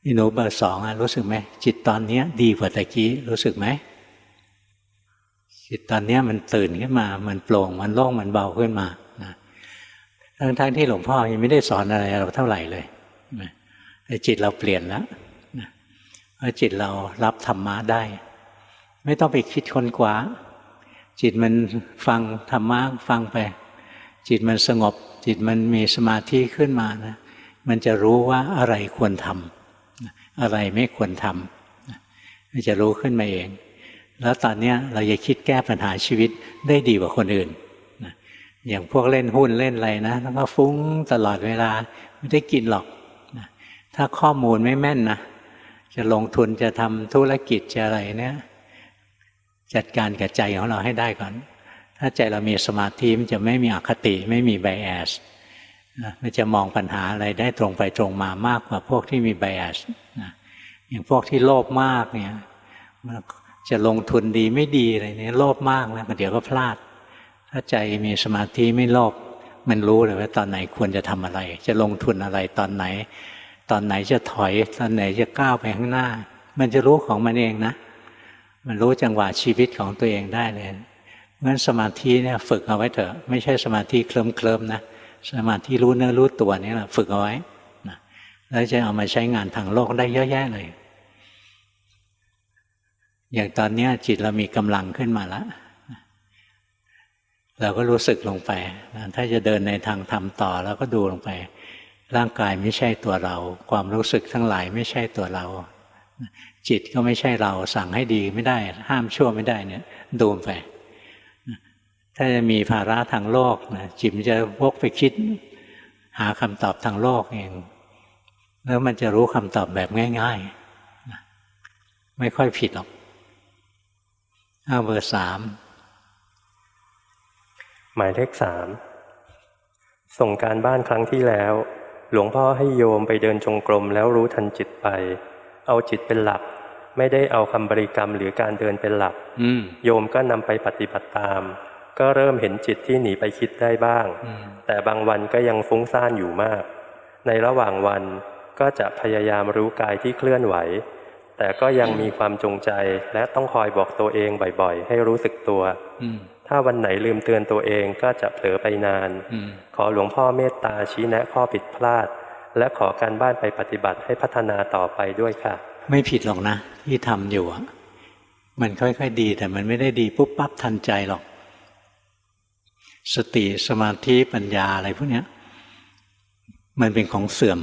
นี่หนูเบอร์สองรู้สึกไหมจิตตอนนี้ดีกว่าตะกี้รู้สึกไหมจิตตอนนี้มันตื่นขึ้นมามันโปร่งมันโล่งมันเบาขึ้นมานะทั้งที่หลวงพ่อยังไม่ได้สอนอะไรเราเท่าไหร่เลยแต่จิตเราเปลี่ยนแล้วเพราะจิตเรารับธรรมะได้ไม่ต้องไปคิดค้นคว้าจิตมันฟังธรรมะฟังไปจิตมันสงบจิตมันมีสมาธิขึ้นมานะมันจะรู้ว่าอะไรควรทำอะไรไม่ควรทำมันจะรู้ขึ้นมาเองแล้วตอนนี้เราจะคิดแก้ปัญหาชีวิตได้ดีกว่าคนอื่นอย่างพวกเล่นหุ้นเล่นอะไรนะแล้วก็ฟุ้งตลอดเวลาไม่ได้กินหรอกถ้าข้อมูลไม่แม่นนะจะลงทุนจะทำธุรกิจจะอะไรเนี่ยจัดการกับใจของเราให้ได้ก่อนถ้าใจเรามีสมาธิมันจะไม่มีอคติไม่มีไบแอสมันจะมองปัญหาอะไรได้ตรงไปตรงมามากกว่าพวกที่มีไบแอสอย่างพวกที่โลภมากเนี่ยจะลงทุนดีไม่ดีอะไรเนี่ยโลภมากนะเดี๋ยวก็พลาดถ้าใจมีสมาธิไม่โลภมันรู้เลยว่าตอนไหนควรจะทำอะไรจะลงทุนอะไรตอนไหนจะถอยตอนไหนจะก้าวไปข้างหน้ามันจะรู้ของมันเองนะมันรู้จังหวะชีวิตของตัวเองได้เลยงั้นสมาธิเนี่ยฝึกเอาไว้เถอะไม่ใช่สมาธิเคลิ้มๆนะสมาธิรู้เนื้อรู้ตัวนี่แหละฝึกเอาไว้นะแล้วจะเอามาใช้งานทางโลกได้เยอะแยะเลยอย่างตอนนี้จิตเรามีกำลังขึ้นมาแล้วเราก็รู้สึกลงไปถ้าจะเดินในทางธรรมต่อเราก็ดูลงไปร่างกายไม่ใช่ตัวเราความรู้สึกทั้งหลายไม่ใช่ตัวเราจิตก็ไม่ใช่เราสั่งให้ดีไม่ได้ห้ามชั่วไม่ได้เนี่ยดูไปถ้าจะมีภาระทางโลกนะจิตมันจะวกไปคิดหาคำตอบทางโลกเองแล้วมันจะรู้คำตอบแบบง่ายๆไม่ค่อยผิดหรอกเบอร์สามหมายเลข3ส่งการบ้านครั้งที่แล้วหลวงพ่อให้โยมไปเดินจงกรมแล้วรู้ทันจิตไปเอาจิตเป็นหลักไม่ได้เอาคำบริกรรมหรือการเดินเป็นหลักโยมก็นำไปปฏิบัติตามก็เริ่มเห็นจิตที่หนีไปคิดได้บ้างแต่บางวันก็ยังฟุ้งซ่านอยู่มากในระหว่างวันก็จะพยายามรู้กายที่เคลื่อนไหวแต่ก็ยังมีความจงใจและต้องคอยบอกตัวเองบ่อยๆให้รู้สึกตัวถ้าวันไหนลืมเตือนตัวเองก็จะเผลอไปนานขอหลวงพ่อเมตตาชี้แนะข้อผิดพลาดและขอการบ้านไปปฏิบัติให้พัฒนาต่อไปด้วยค่ะไม่ผิดหรอกนะที่ทำอยู่มันค่อยๆดีแต่มันไม่ได้ดีปุ๊บปั๊บทันใจหรอกสติสมาธิปัญญาอะไรพวกนี้มันเป็นของเสื่อม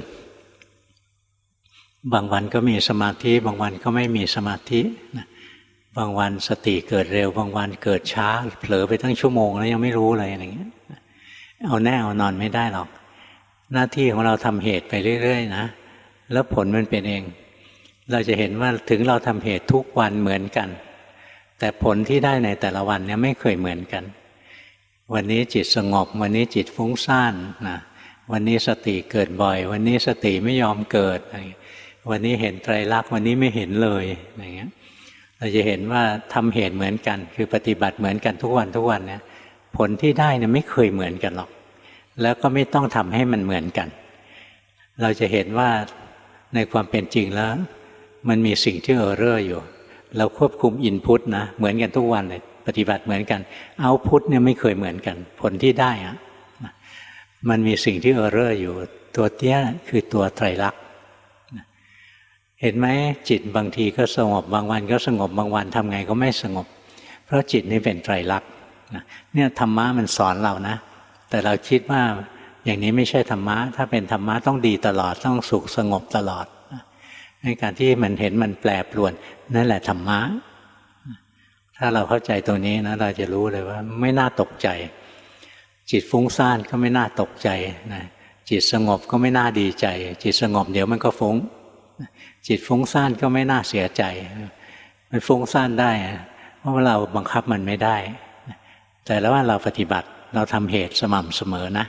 บางวันก็มีสมาธิบางวันก็ไม่มีสมาธิ บางวันสติเกิดเร็วบางวันเกิดช้าเผลอไปตั้งชั่วโมงแล้วยังไม่รู้เลยอะไรเงี้ยเอาแน่เอานอนไม่ได้หรอกหน้าที่ของเราทำเหตุไปเรื่อยๆนะแล้วผลมันเป็นเองเราจะเห็นว่าถึงเราทำเหตุทุกวันเหมือนกันแต่ผลที่ได้ในแต่ละวันเนี่ยไม่เคยเหมือนกันวันนี้จิตสงบวันนี้จิตฟุ้งซ่านนะวันนี้สติเกิดบ่อยวันนี้สติไม่ยอมเกิดวันนี้เห็นไตรลักษณ์วันนี้ไม่เห็นเลยอย่างเงี้ยเราจะเห็นว่าทำเหตุเหมือนกันคือปฏิบัติเหมือนกันทุกวันเนี่ยผลที่ได้เนี่ยไม่เคยเหมือนกันหรอกแล้วก็ไม่ต้องทำให้มันเหมือนกันเราจะเห็นว่าในความเป็นจริงแล้วมันมีสิ่งที่เออเรอร์อยู่เราควบคุมอินพุตนะเหมือนกันทุกวันเลยปฏิบัติเหมือนกันเอาพุตเนี่ยไม่เคยเหมือนกันผลที่ได้อะมันมีสิ่งที่เออเรอร์อยู่ตัวเตี้ยคือตัวไตรลักษณ์เห็นไหมจิตบางทีก็สงบบางวันก็สงบบางวันทำไงก็ไม่สงบเพราะจิตนี่เป็นไตรลักษณ์เนี่ยธรรมะมันสอนเรานะแต่เราคิดว่าอย่างนี้ไม่ใช่ธรรมะถ้าเป็นธรรมะต้องดีตลอดต้องสุขสงบตลอดในการที่มันเห็นมันแปรปรวนนั่นแหละธรรมะถ้าเราเข้าใจตัวนี้นะเราจะรู้เลยว่าไม่น่าตกใจจิตฟุ้งซ่านก็ไม่น่าตกใจนะจิตสงบก็ไม่น่าดีใจจิตสงบเดี๋ยวมันก็ฟุ้งจิตฟุ้งซ่านก็ไม่น่าเสียใจมันฟุ้งซ่านได้เพราะว่าเราบังคับมันไม่ได้แต่แล้วว่าเราปฏิบัติเราทำเหตุสม่ำเสมอนะ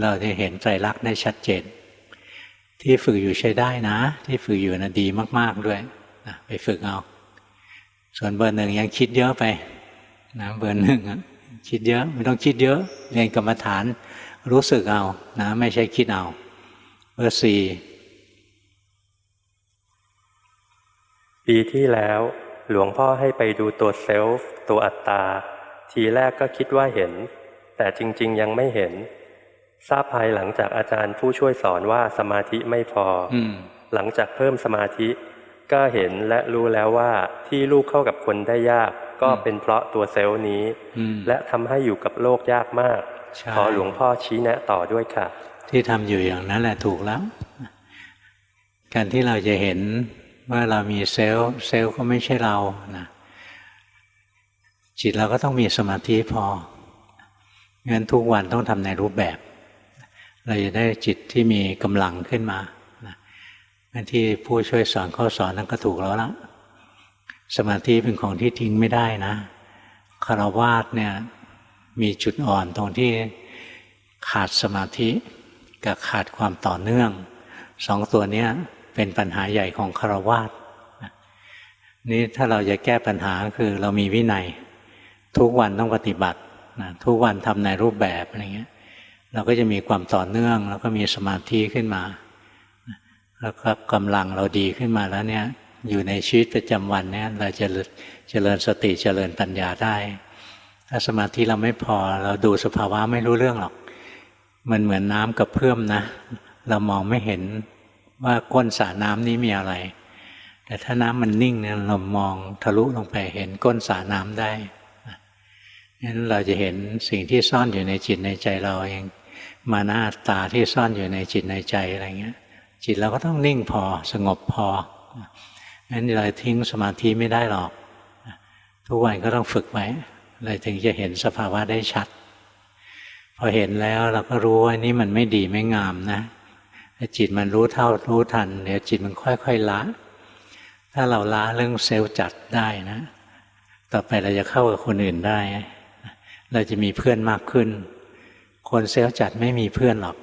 เราจะเห็นไตรลักษณ์ได้ชัดเจนที่ฝึกอยู่ใช้ได้นะที่ฝึกอยู่นะดีมากๆด้วยนะไปฝึกเอาส่วนเบอร์หนึ่งยังคิดเยอะไปนะเบอร์หนึ่งคิดเยอะไม่ต้องคิดเยอะเรียนกรรมฐานรู้สึกเอานะไม่ใช่คิดเอาเบอร์สี่ปีที่แล้วหลวงพ่อให้ไปดูตัวเซลฟ์ตัวอัตตาทีแรกก็คิดว่าเห็นแต่จริงๆยังไม่เห็นทราบภายหลังจากอาจารย์ผู้ช่วยสอนว่าสมาธิไม่พอหลังจากเพิ่มสมาธิก็เห็นและรู้แล้วว่าที่ลูกเข้ากับคนได้ยากก็เป็นเพราะตัวเซลล์นี้และทำให้อยู่กับโลกยากมากขอหลวงพ่อชี้แนะต่อด้วยค่ะที่ทำอยู่อย่างนั้นแหละถูกแล้วการที่เราจะเห็นว่าเรามีเซลล์ก็ไม่ใช่เรานะจิตเราก็ต้องมีสมาธิพองั้นทุกวันต้องทำในรูปแบบเราจะได้จิตที่มีกำลังขึ้นมาอันที่ผู้ช่วยสอนเขาสอนนั้นก็ถูกแล้วละสมาธิเป็นของที่ทิ้งไม่ได้นะฆราวาสเนี่ยมีจุดอ่อนตรงที่ขาดสมาธิกับขาดความต่อเนื่องสองตัวนี้เป็นปัญหาใหญ่ของฆราวาสนี่ถ้าเราจะแก้ปัญหาคือเรามีวินัยทุกวันต้องปฏิบัตินะทุกวันทำในรูปแบบอะไรเงี้ยเราก็จะมีความต่อเนื่องแล้วก็มีสมาธิขึ้นมาแล้วก็กำลังเราดีขึ้นมาแล้วเนี่ยอยู่ในชีวิตประจำวันเนี่ยเราจะเจริญสติเจริญปัญญาได้ถ้าสมาธิเราไม่พอเราดูสภาวะไม่รู้เรื่องหรอกมันเหมือนน้ำกับเพื่อมนะเรามองไม่เห็นว่าก้นสระน้ำนี้มีอะไรแต่ถ้าน้ำมันนิ่งเนี่ยเรามองทะลุลงไปเห็นก้นสระน้ำได้งั้นเราจะเห็นสิ่งที่ซ่อนอยู่ในจิตในใจเราเองมานะตาที่ซ่อนอยู่ในจิตในใจอะไรเงี้ยจิตเราก็ต้องนิ่งพอสงบพองั้นเราทิ้งสมาธิไม่ได้หรอกทุกวันก็ต้องฝึกไว้เลยถึงจะเห็นสภาวะได้ชัดพอเห็นแล้วเราก็รู้ว่านี่มันไม่ดีไม่งามนะจิตมันรู้เท่ารู้ทันเดี๋ยวจิตมันค่อยๆละถ้าเราละเรื่องเซลล์จัดได้นะต่อไปเราจะเข้ากับคนอื่นได้เราจะมีเพื่อนมากขึ้นคนเซลล์จัดไม่มีเพื่อนหรอก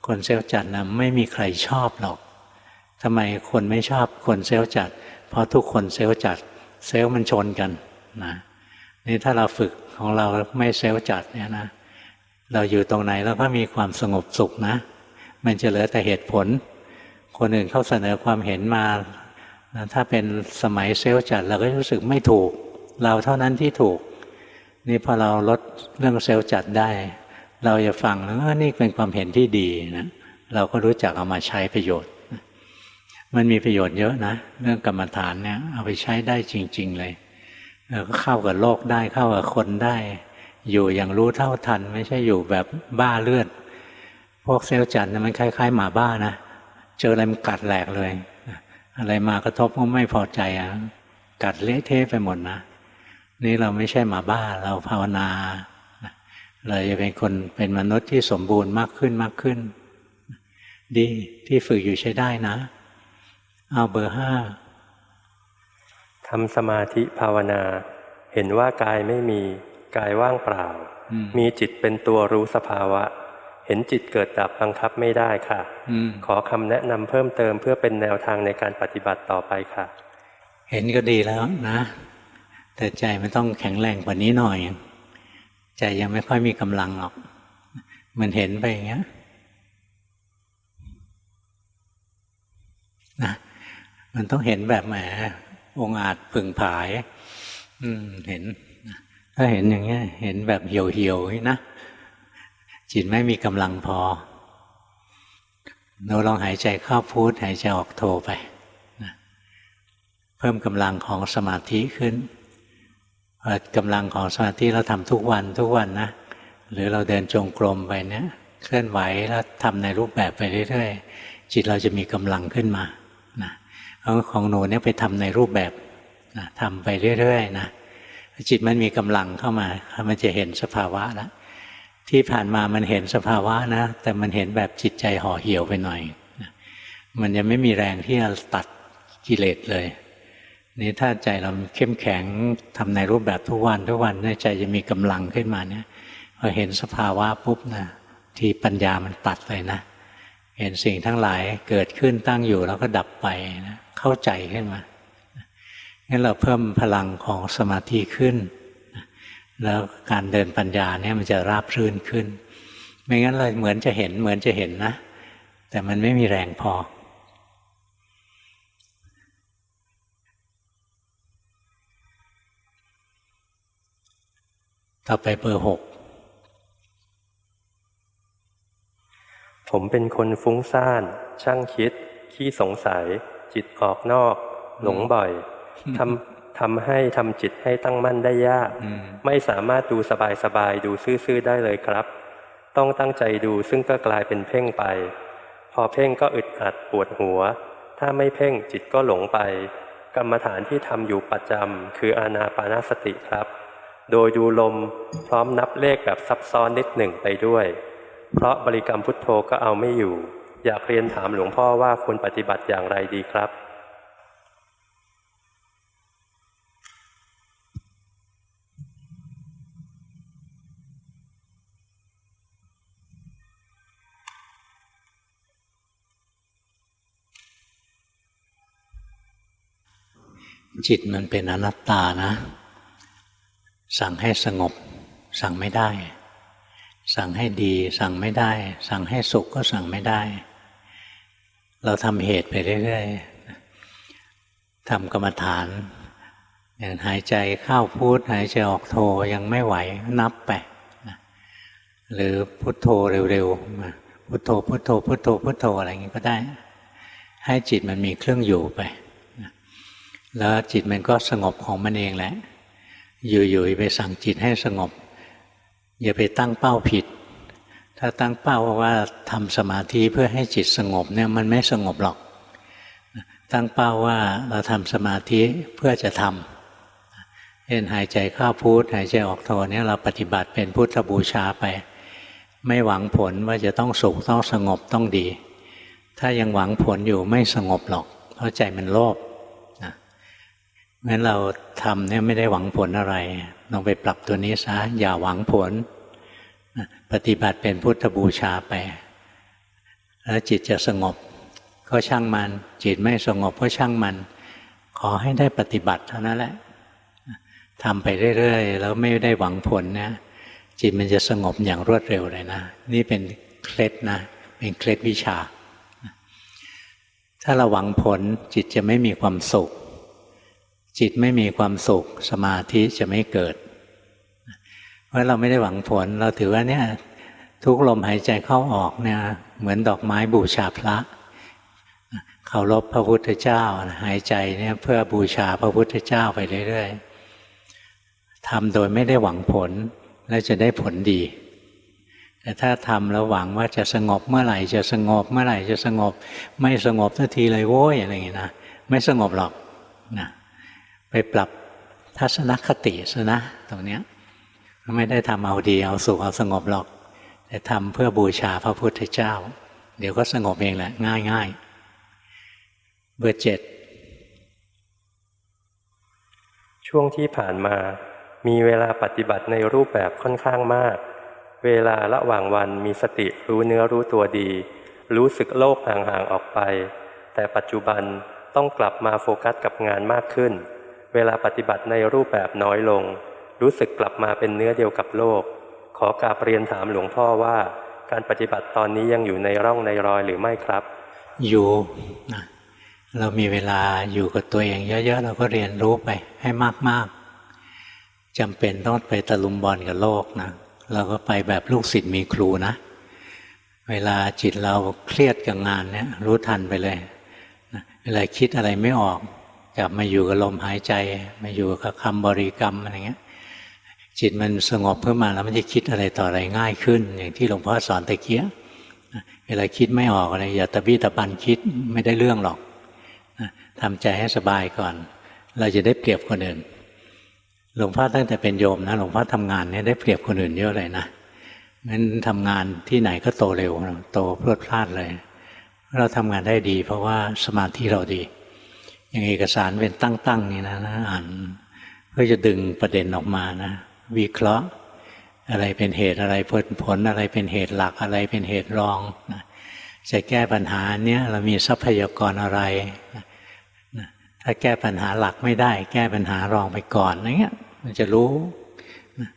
คนเซลล์จัดนะไม่มีใครชอบหรอกทำไมคนไม่ชอบคนเซลล์จัดเพราะทุกคนเซลล์จัดเซลล์มันชนกันนะนี่ถ้าเราฝึกของเราไม่เซลล์จัดเนี่ยนะเราอยู่ตรงไหนเราก็มีความสงบสุขนะมันจะเหลือแต่เหตุผลคนอื่นเขาเสนอความเห็นมาถ้าเป็นสมัยเซลล์จัดเราก็รู้สึกไม่ถูกเราเท่านั้นที่ถูกนี่พอเราลดเรื่องเซลล์จัดได้เราจะฟังแล้วนี่เป็นความเห็นที่ดีนะเราก็รู้จักเอามาใช้ประโยชน์มันมีประโยชน์เยอะนะเรื่องกรรมฐานเนี่ยเอาไปใช้ได้จริงๆเลยก็เข้ากับโลกได้เข้ากับคนได้อยู่อย่างรู้เท่าทันไม่ใช่อยู่แบบบ้าเลือดพวกเซลล์จัดมันคล้ายๆหมาบ้านะเจออะไรมันกัดแหลกเลยอะไรมากระทบก็ไม่พอใจ กัดเละเทะไปหมดนะนี่เราไม่ใช่หมาบ้าเราภาวนาเราจะเป็นคนเป็นมนุษย์ที่สมบูรณ์มากขึ้นมากขึ้นดีที่ฝึกอยู่ใช้ได้นะเอาเบอร์ 5ทำสมาธิภาวนาเห็นว่ากายไม่มีกายว่างเปล่ามีจิตเป็นตัวรู้สภาวะเห็นจิตเกิดดับบังคับไม่ได้ค่ะขอคำแนะนำเพิ่มเติมเพื่อเป็นแนวทางในการปฏิบัติต่อไปค่ะเห็นก็ดีแล้วนะแต่ใจมันต้องแข็งแรงกว่านี้หน่อยใจยังไม่ค่อยมีกำลังหรอกมันเห็นไปอย่างเงี้ยนะมันต้องเห็นแบบแหมองอาจผึ่งผายเห็นถ้าเห็นอย่างเงี้ยเห็นแบบเหี่ยวๆนะจิตไม่มีกำลังพอเราลองหายใจเข้าพุทหายใจออกโทไปนะเพิ่มกำลังของสมาธิขึ้นกำลังของสมาธิเราทำทุกวันนะหรือเราเดินจงกรมไปเนี่ยเคลื่อนไหวแล้วทำในรูปแบบไปเรื่อยๆจิตเราจะมีกำลังขึ้นมานะของหนูเนี่ยไปทำในรูปแบบนะทำไปเรื่อยๆนะจิตมันมีกำลังเข้ามามันจะเห็นสภาวะแล้วที่ผ่านมามันเห็นสภาวะนะแต่มันเห็นแบบจิตใจห่อเหี่ยวไปหน่อยนะมันยังไม่มีแรงที่จะตัดกิเลสเลยนี่ถ้าใจเราเข้มแข็งทำในรูปแบบทุกวันใจจะมีกำลังขึ้นมาเนี่ยพอเห็นสภาวะปุ๊บนะที่ปัญญามันตัดเลยนะเห็นสิ่งทั้งหลายเกิดขึ้นตั้งอยู่แล้วก็ดับไปนะเข้าใจขึ้นมางั้นเราเพิ่มพลังของสมาธิขึ้นแล้วการเดินปัญญาเนี่ยมันจะราบรื่นขึ้นไม่งั้นเราเหมือนจะเห็นนะแต่มันไม่มีแรงพอต่อไปเบอร์ 6ผมเป็นคนฟุ้งซ่านช่างคิดขี้สงสัยจิตออกนอกหลงบ่อยทำให้ทำจิตให้ตั้งมั่นได้ยากไม่สามารถดูสบายดูซื่อๆได้เลยครับต้องตั้งใจดูซึ่งก็กลายเป็นเพ่งไปพอเพ่งก็อึดอัดปวดหัวถ้าไม่เพ่งจิตก็หลงไปกรรมฐานที่ทำอยู่ประจำคืออานาปานสติครับโดยดูลมพร้อมนับเลขแบบซับซ้อนนิดหนึ่งไปด้วยเพราะบริกรรมพุทโธก็เอาไม่อยู่อยากเรียนถามหลวงพ่อว่าควรปฏิบัติอย่างไรดีครับจิตมันเป็นอนัตตานะสั่งให้สงบสั่งไม่ได้สั่งให้ดีสั่งไม่ได้สั่งให้สุขก็สั่งไม่ได้เราทำเหตุไปเรื่อยๆทำกรรมฐานอย่างหายใจเข้าพุทหายใจออกโทยังไม่ไหวนับไปหรือพุทโธเร็วๆพุทโธพุทโธพุทโธพุทโธอะไรอย่างนี้ก็ได้ให้จิตมันมีเครื่องอยู่ไปแล้วจิตมันก็สงบของมันเองแหละอยู่ๆไปสั่งจิตให้สงบอย่าไปตั้งเป้าผิดถ้าตั้งเป้าว่าทำสมาธิเพื่อให้จิตสงบเนี่ยมันไม่สงบหรอกตั้งเป้าว่าเราทำสมาธิเพื่อจะทำเช่นหายใจเข้าพุทหายใจออกโทเนี่ยเราปฏิบัติเป็นพุทธบูชาไปไม่หวังผลว่าจะต้องสุขต้องสงบต้องดีถ้ายังหวังผลอยู่ไม่สงบหรอกเพราะใจมันโลภงั้นเราทำเนี่ยไม่ได้หวังผลอะไรลองไปปรับตัวนี้ซะอย่าหวังผลปฏิบัติเป็นพุทธบูชาไปแล้วจิตจะสงบก็ช่างมันจิตไม่สงบก็ช่างมันขอให้ได้ปฏิบัติเท่านั้นแหละทำไปเรื่อยๆแล้วไม่ได้หวังผลนะจิตมันจะสงบอย่างรวดเร็วเลยนะนี่เป็นเคล็ดนะเป็นเคล็ดวิชาถ้าเราหวังผลจิตจะไม่มีความสุขจิตไม่มีความสุขสมาธิจะไม่เกิดเพราะเราไม่ได้หวังผลเราถือว่าเนี่ยทุกลมหายใจเข้าออกเนี่ยเหมือนดอกไม้บูชาพระเคารพพระพุทธเจ้าหายใจเนี่ยเพื่อบูชาพระพุทธเจ้าไปเรื่อยๆทำโดยไม่ได้หวังผลและจะได้ผลดีแต่ถ้าทำแล้วหวังว่าจะสงบเมื่อไหร่จะสงบเมื่อไหร่จะสงบไม่สงบสักทีเลยโว้ยอะไรอย่างนี้นะไม่สงบหรอกนะไป ปรับทัศนคติซะนะตรงเนี้ยไม่ได้ทำเอาดีเอาสุขเอาสงบหรอกแต่ทำเพื่อบูชาพระพุทธเจ้าเดี๋ยวก็สงบเองแหละง่ายๆเบอร์ 7ช่วงที่ผ่านมามีเวลาปฏิบัติในรูปแบบค่อนข้างมากเวลาระหว่างวันมีสติรู้เนื้อรู้ตัวดีรู้สึกโลกห่างๆออกไปแต่ปัจจุบันต้องกลับมาโฟกัสกับงานมากขึ้นเวลาปฏิบัติในรูปแบบน้อยลงรู้สึกกลับมาเป็นเนื้อเดียวกับโลกขอกราบเรียนถามหลวงพ่อว่าการปฏิบัติตอนนี้ยังอยู่ในร่องในรอยหรือไม่ครับอยู่นะเรามีเวลาอยู่กับตัวเองเยอะๆเราก็เรียนรู้ไปให้มากๆจำเป็นต้องไปตะลุมบอลกับโลกนะเราก็ไปแบบลูกศิษย์มีครูนะเวลาจิตเราเครียดกับงานเนี่ยรู้ทันไปเลยนะเวลาคิดอะไรไม่ออกกลับมาอยู่กับลมหายใจมาอยู่กับคำบริกรรมอะไรเงี้ยจิตมันสงบขึ้นมาแล้วมันจะคิดอะไรต่ออะไรง่ายขึ้นอย่างที่หลวงพ่อสอนตะเกียเวลาคิดไม่ออกอะไรอย่าตะบี้ตะบันคิดไม่ได้เรื่องหรอกทำใจให้สบายก่อนเราจะได้เปรียบคนอื่นหลวงพ่อตั้งแต่เป็นโยมนะหลวงพ่อทำงานเนี่ยได้เปรียบคนอื่นเยอะเลยนะงั้นทำงานที่ไหนก็โตเร็วโตพรวดพลาดเลยเราทำงานได้ดีเพราะว่าสมาธิเราดีอย่างเอกสารเป็นตั้งๆนี่นะอ่านเพื่อจะดึงประเด็นออกมานะวิเคราะห์อะไรเป็นเหตุอะไรผลอะไรเป็นเหตุหลักอะไรเป็นเหตุรองนะจะแก้ปัญหาเนี้ยเรามีทรัพยากรอะไรนะถ้าแก้ปัญหาหลักไม่ได้แก้ปัญหารองไปก่อนอย่างเงี้ยมันจะรู้นะ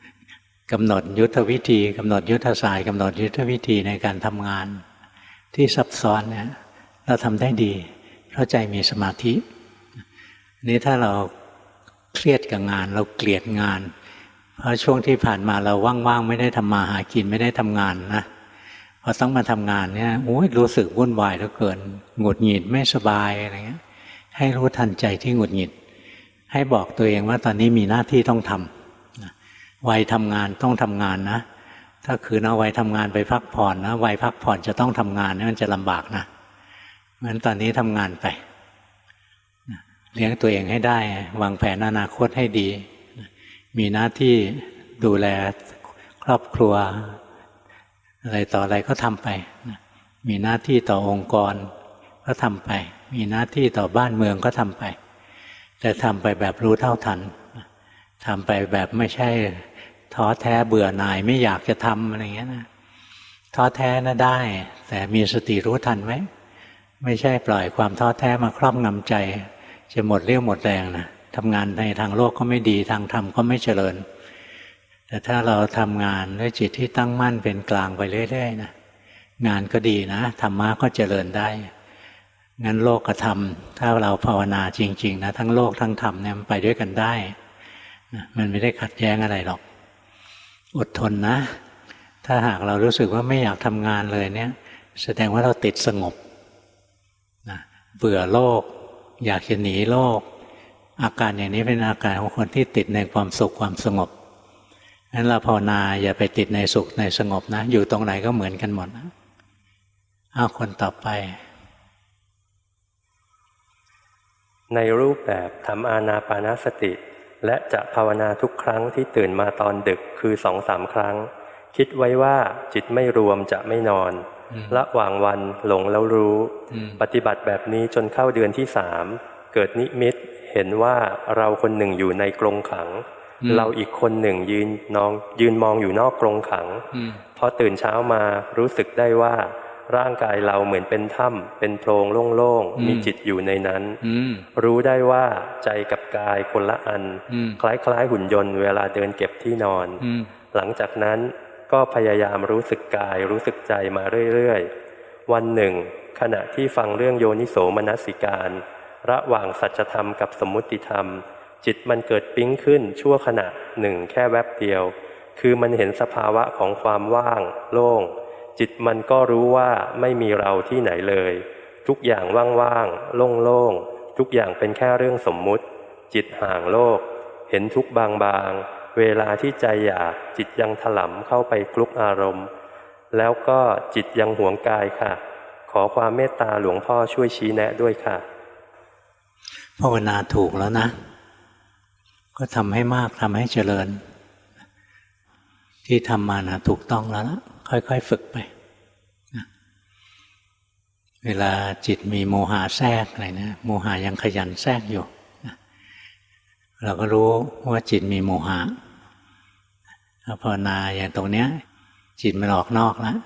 กำหนดยุทธวิธีกำหนดยุทธศาสตร์กำหนดยุทธวิธีในการทำงานที่ซับซ้อนเนี่ยเราทำได้ดีเพราะใจมีสมาธินี้ถ้าเราเครียดกับงานเราเกลียดงานเพราะช่วงที่ผ่านมาเราว่างๆไม่ได้ทำมาหากินไม่ได้ทำงานนะพอต้องมาทำงานเนี่ยโอ้ยรู้สึกวุ่นวายเหลือเกินหงุดหงิดไม่สบายอะไรเงี้ยให้รู้ทันใจที่หงุดหงิดให้บอกตัวเองว่าตอนนี้มีหน้าที่ต้องทำวัยทำงานต้องทำงานนะถ้าคือเอาวัยทำงานไปพักผ่อนนะวัยพักผ่อนจะต้องทำงานนี่มันจะลำบากนะงั้นตอนนี้ทำงานไปเลี้ยงตัวเองให้ได้วางแผนอนาคตให้ดีมีหน้าที่ดูแลครอบครัวอะไรต่ออะไรก็ทำไปมีหน้าที่ต่อองค์กรก็ทำไปมีหน้าที่ต่อบ้านเมืองก็ทำไปแต่ทำไปแบบรู้เท่าทันทำไปแบบไม่ใช่ท้อแท้เบื่อหน่ายไม่อยากจะทำอะไรเงี้ยนะท้อแท้นะได้แต่มีสติรู้ทันไหมไม่ใช่ปล่อยความท้อแท้มาครอบงำใจจะหมดเรี่ยวหมดแรงนะทำงานในทางโลกก็ไม่ดีทางธรรมก็ไม่เจริญแต่ถ้าเราทำงานด้วยจิตที่ตั้งมั่นเป็นกลางไปเรื่อยๆนะงานก็ดีนะธรรมะก็เจริญได้งั้นโลกกับธรรมถ้าเราภาวนาจริงๆนะทั้งโลกทั้งธรรมเนี่ยมันไปด้วยกันได้นะมันไม่ได้ขัดแย้งอะไรหรอกอดทนนะถ้าหากเรารู้สึกว่าไม่อยากทำงานเลยเนี่ยแสดงว่าเราติดสงบนะเบื่อโลกอยากจะหนีโลกอาการอย่างนี้เป็นอาการของคนที่ติดในความสุขความสงบงั้นเราภาวนาอย่าไปติดในสุขในสงบนะอยู่ตรงไหนก็เหมือนกันหมดนะเอาคนต่อไปในรูปแบบทำอานาปานสติและจะภาวนาทุกครั้งที่ตื่นมาตอนดึกคือ 2-3 ครั้งคิดไว้ว่าจิตไม่รวมจะไม่นอนระหว่างวันหลงแล้วรู้ปฏิบัติแบบนี้จนเข้าเดือนที่ 3เกิดนิมิตเห็นว่าเราคนหนึ่งอยู่ในกรงขังเราอีกคนหนึ่งยืนมองอยู่นอกกรงขังพอตื่นเช้ามารู้สึกได้ว่าร่างกายเราเหมือนเป็นถ้ำเป็นโพรงโล่งๆมีจิตอยู่ในนั้นรู้ได้ว่าใจกับกายคนละอันคล้ายๆหุ่นยนต์เวลาเดินเก็บที่นอนหลังจากนั้นก็พยายามรู้สึกกายรู้สึกใจมาเรื่อยๆวันหนึ่งขณะที่ฟังเรื่องโยนิโสมนสิการระหว่างสัจธรรมกับสมมุติธรรมจิตมันเกิดปิ๊งขึ้นชั่วขณะหนึ่งแค่แวบเดียวคือมันเห็นสภาวะของความว่างโล่งจิตมันก็รู้ว่าไม่มีเราที่ไหนเลยทุกอย่างว่างๆโล่งๆทุกอย่างเป็นแค่เรื่องสมมุติจิตห่างโลกเห็นทุกบางๆเวลาที่ใจอยากจิตยังถลำเข้าไปคลุกอารมณ์แล้วก็จิตยังหวงกายค่ะขอความเมตตาหลวงพ่อช่วยชี้แนะด้วยค่ะภาวนาถูกแล้วนะ ก็ทำให้มากทำให้เจริญที่ทำมานะถูกต้องแล้วนะค่อยๆฝึกไปนะเวลาจิตมีโมหะแทรกอะไรนะโมหะยังขยันแทรกอยู่นะเราก็รู้ว่าจิตมีโมหะภาวนาอย่างตรงเนี้ยจิตมันออกนอกแล้ว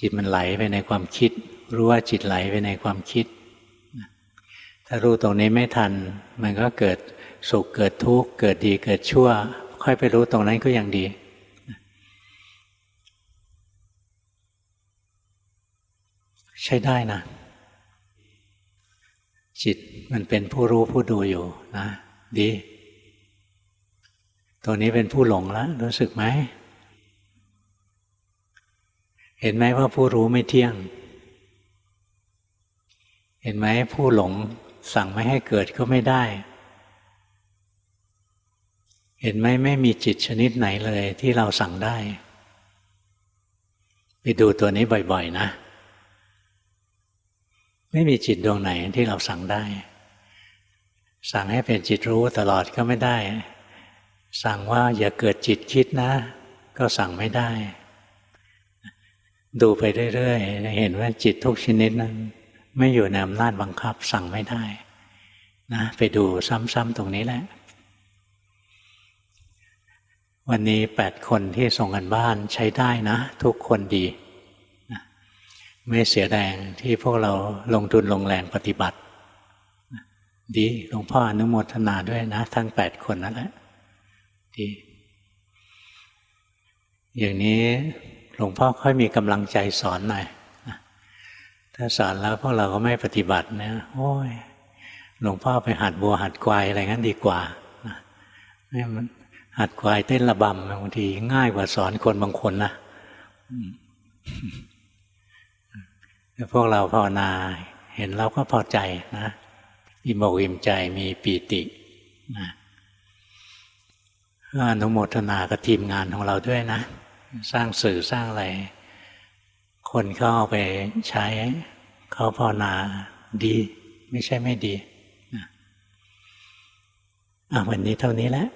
จิตมันไหลไปในความคิดรู้ว่าจิตไหลไปในความคิดถ้ารู้ตรงนี้ไม่ทันมันก็เกิดสุขเกิดทุกข์เกิดดีเกิดชั่วค่อยไปรู้ตรงนั้นก็ยังดีใช้ได้นะจิตมันเป็นผู้รู้ผู้ดูอยู่นะดีตัวนี้เป็นผู้หลงแล้วรู้สึกไหมเห็นไหมว่าผู้รู้ไม่เที่ยงเห็นไหมผู้หลงสั่งไม่ให้เกิดก็ไม่ได้เห็นไหมไม่มีจิตชนิดไหนเลยที่เราสั่งได้ไปดูตัวนี้บ่อยๆนะไม่มีจิตดวงไหนที่เราสั่งได้สั่งให้เป็นจิตรู้ตลอดก็ไม่ได้สั่งว่าอย่าเกิดจิตคิดนะก็สั่งไม่ได้ดูไปเรื่อยๆเห็นว่าจิตทุกชนิดนั้นไม่อยู่ในอำนาจบังคับสั่งไม่ได้นะไปดูซ้ำๆตรงนี้แหละวันนี้8 คนที่ส่งกันบ้านใช้ได้นะทุกคนดีนะไม่เสียแรงที่พวกเราลงทุนลงแรงปฏิบัติดีหลวงพ่ออนุโมทนาด้วยนะทั้ง8 คนนั่นแหละดีอย่างนี้หลวงพ่อค่อยมีกำลังใจสอนหน่อยนะถ้าสอนแล้วพวกเราก็ไม่ปฏิบัตินะโอ้ยหลวงพ่อไปหัดบัวหัดควายอะไรงั้นดีกว่านะนี่มันหัดควายเต้นระบำบางทีง่ายกว่าสอนคนบางคนนะพวกเราภาวนาเห็นเราก็พอใจนะอิ่มอกอิ่มใจมีปีตินะอนุโมทนากับทีมงานของเราด้วยนะสร้างสื่อสร้างอะไรคนเขาเอาไปใช้เขาภาวนาดีไม่ใช่ไม่ดีนะวันนี้เท่านี้แหละ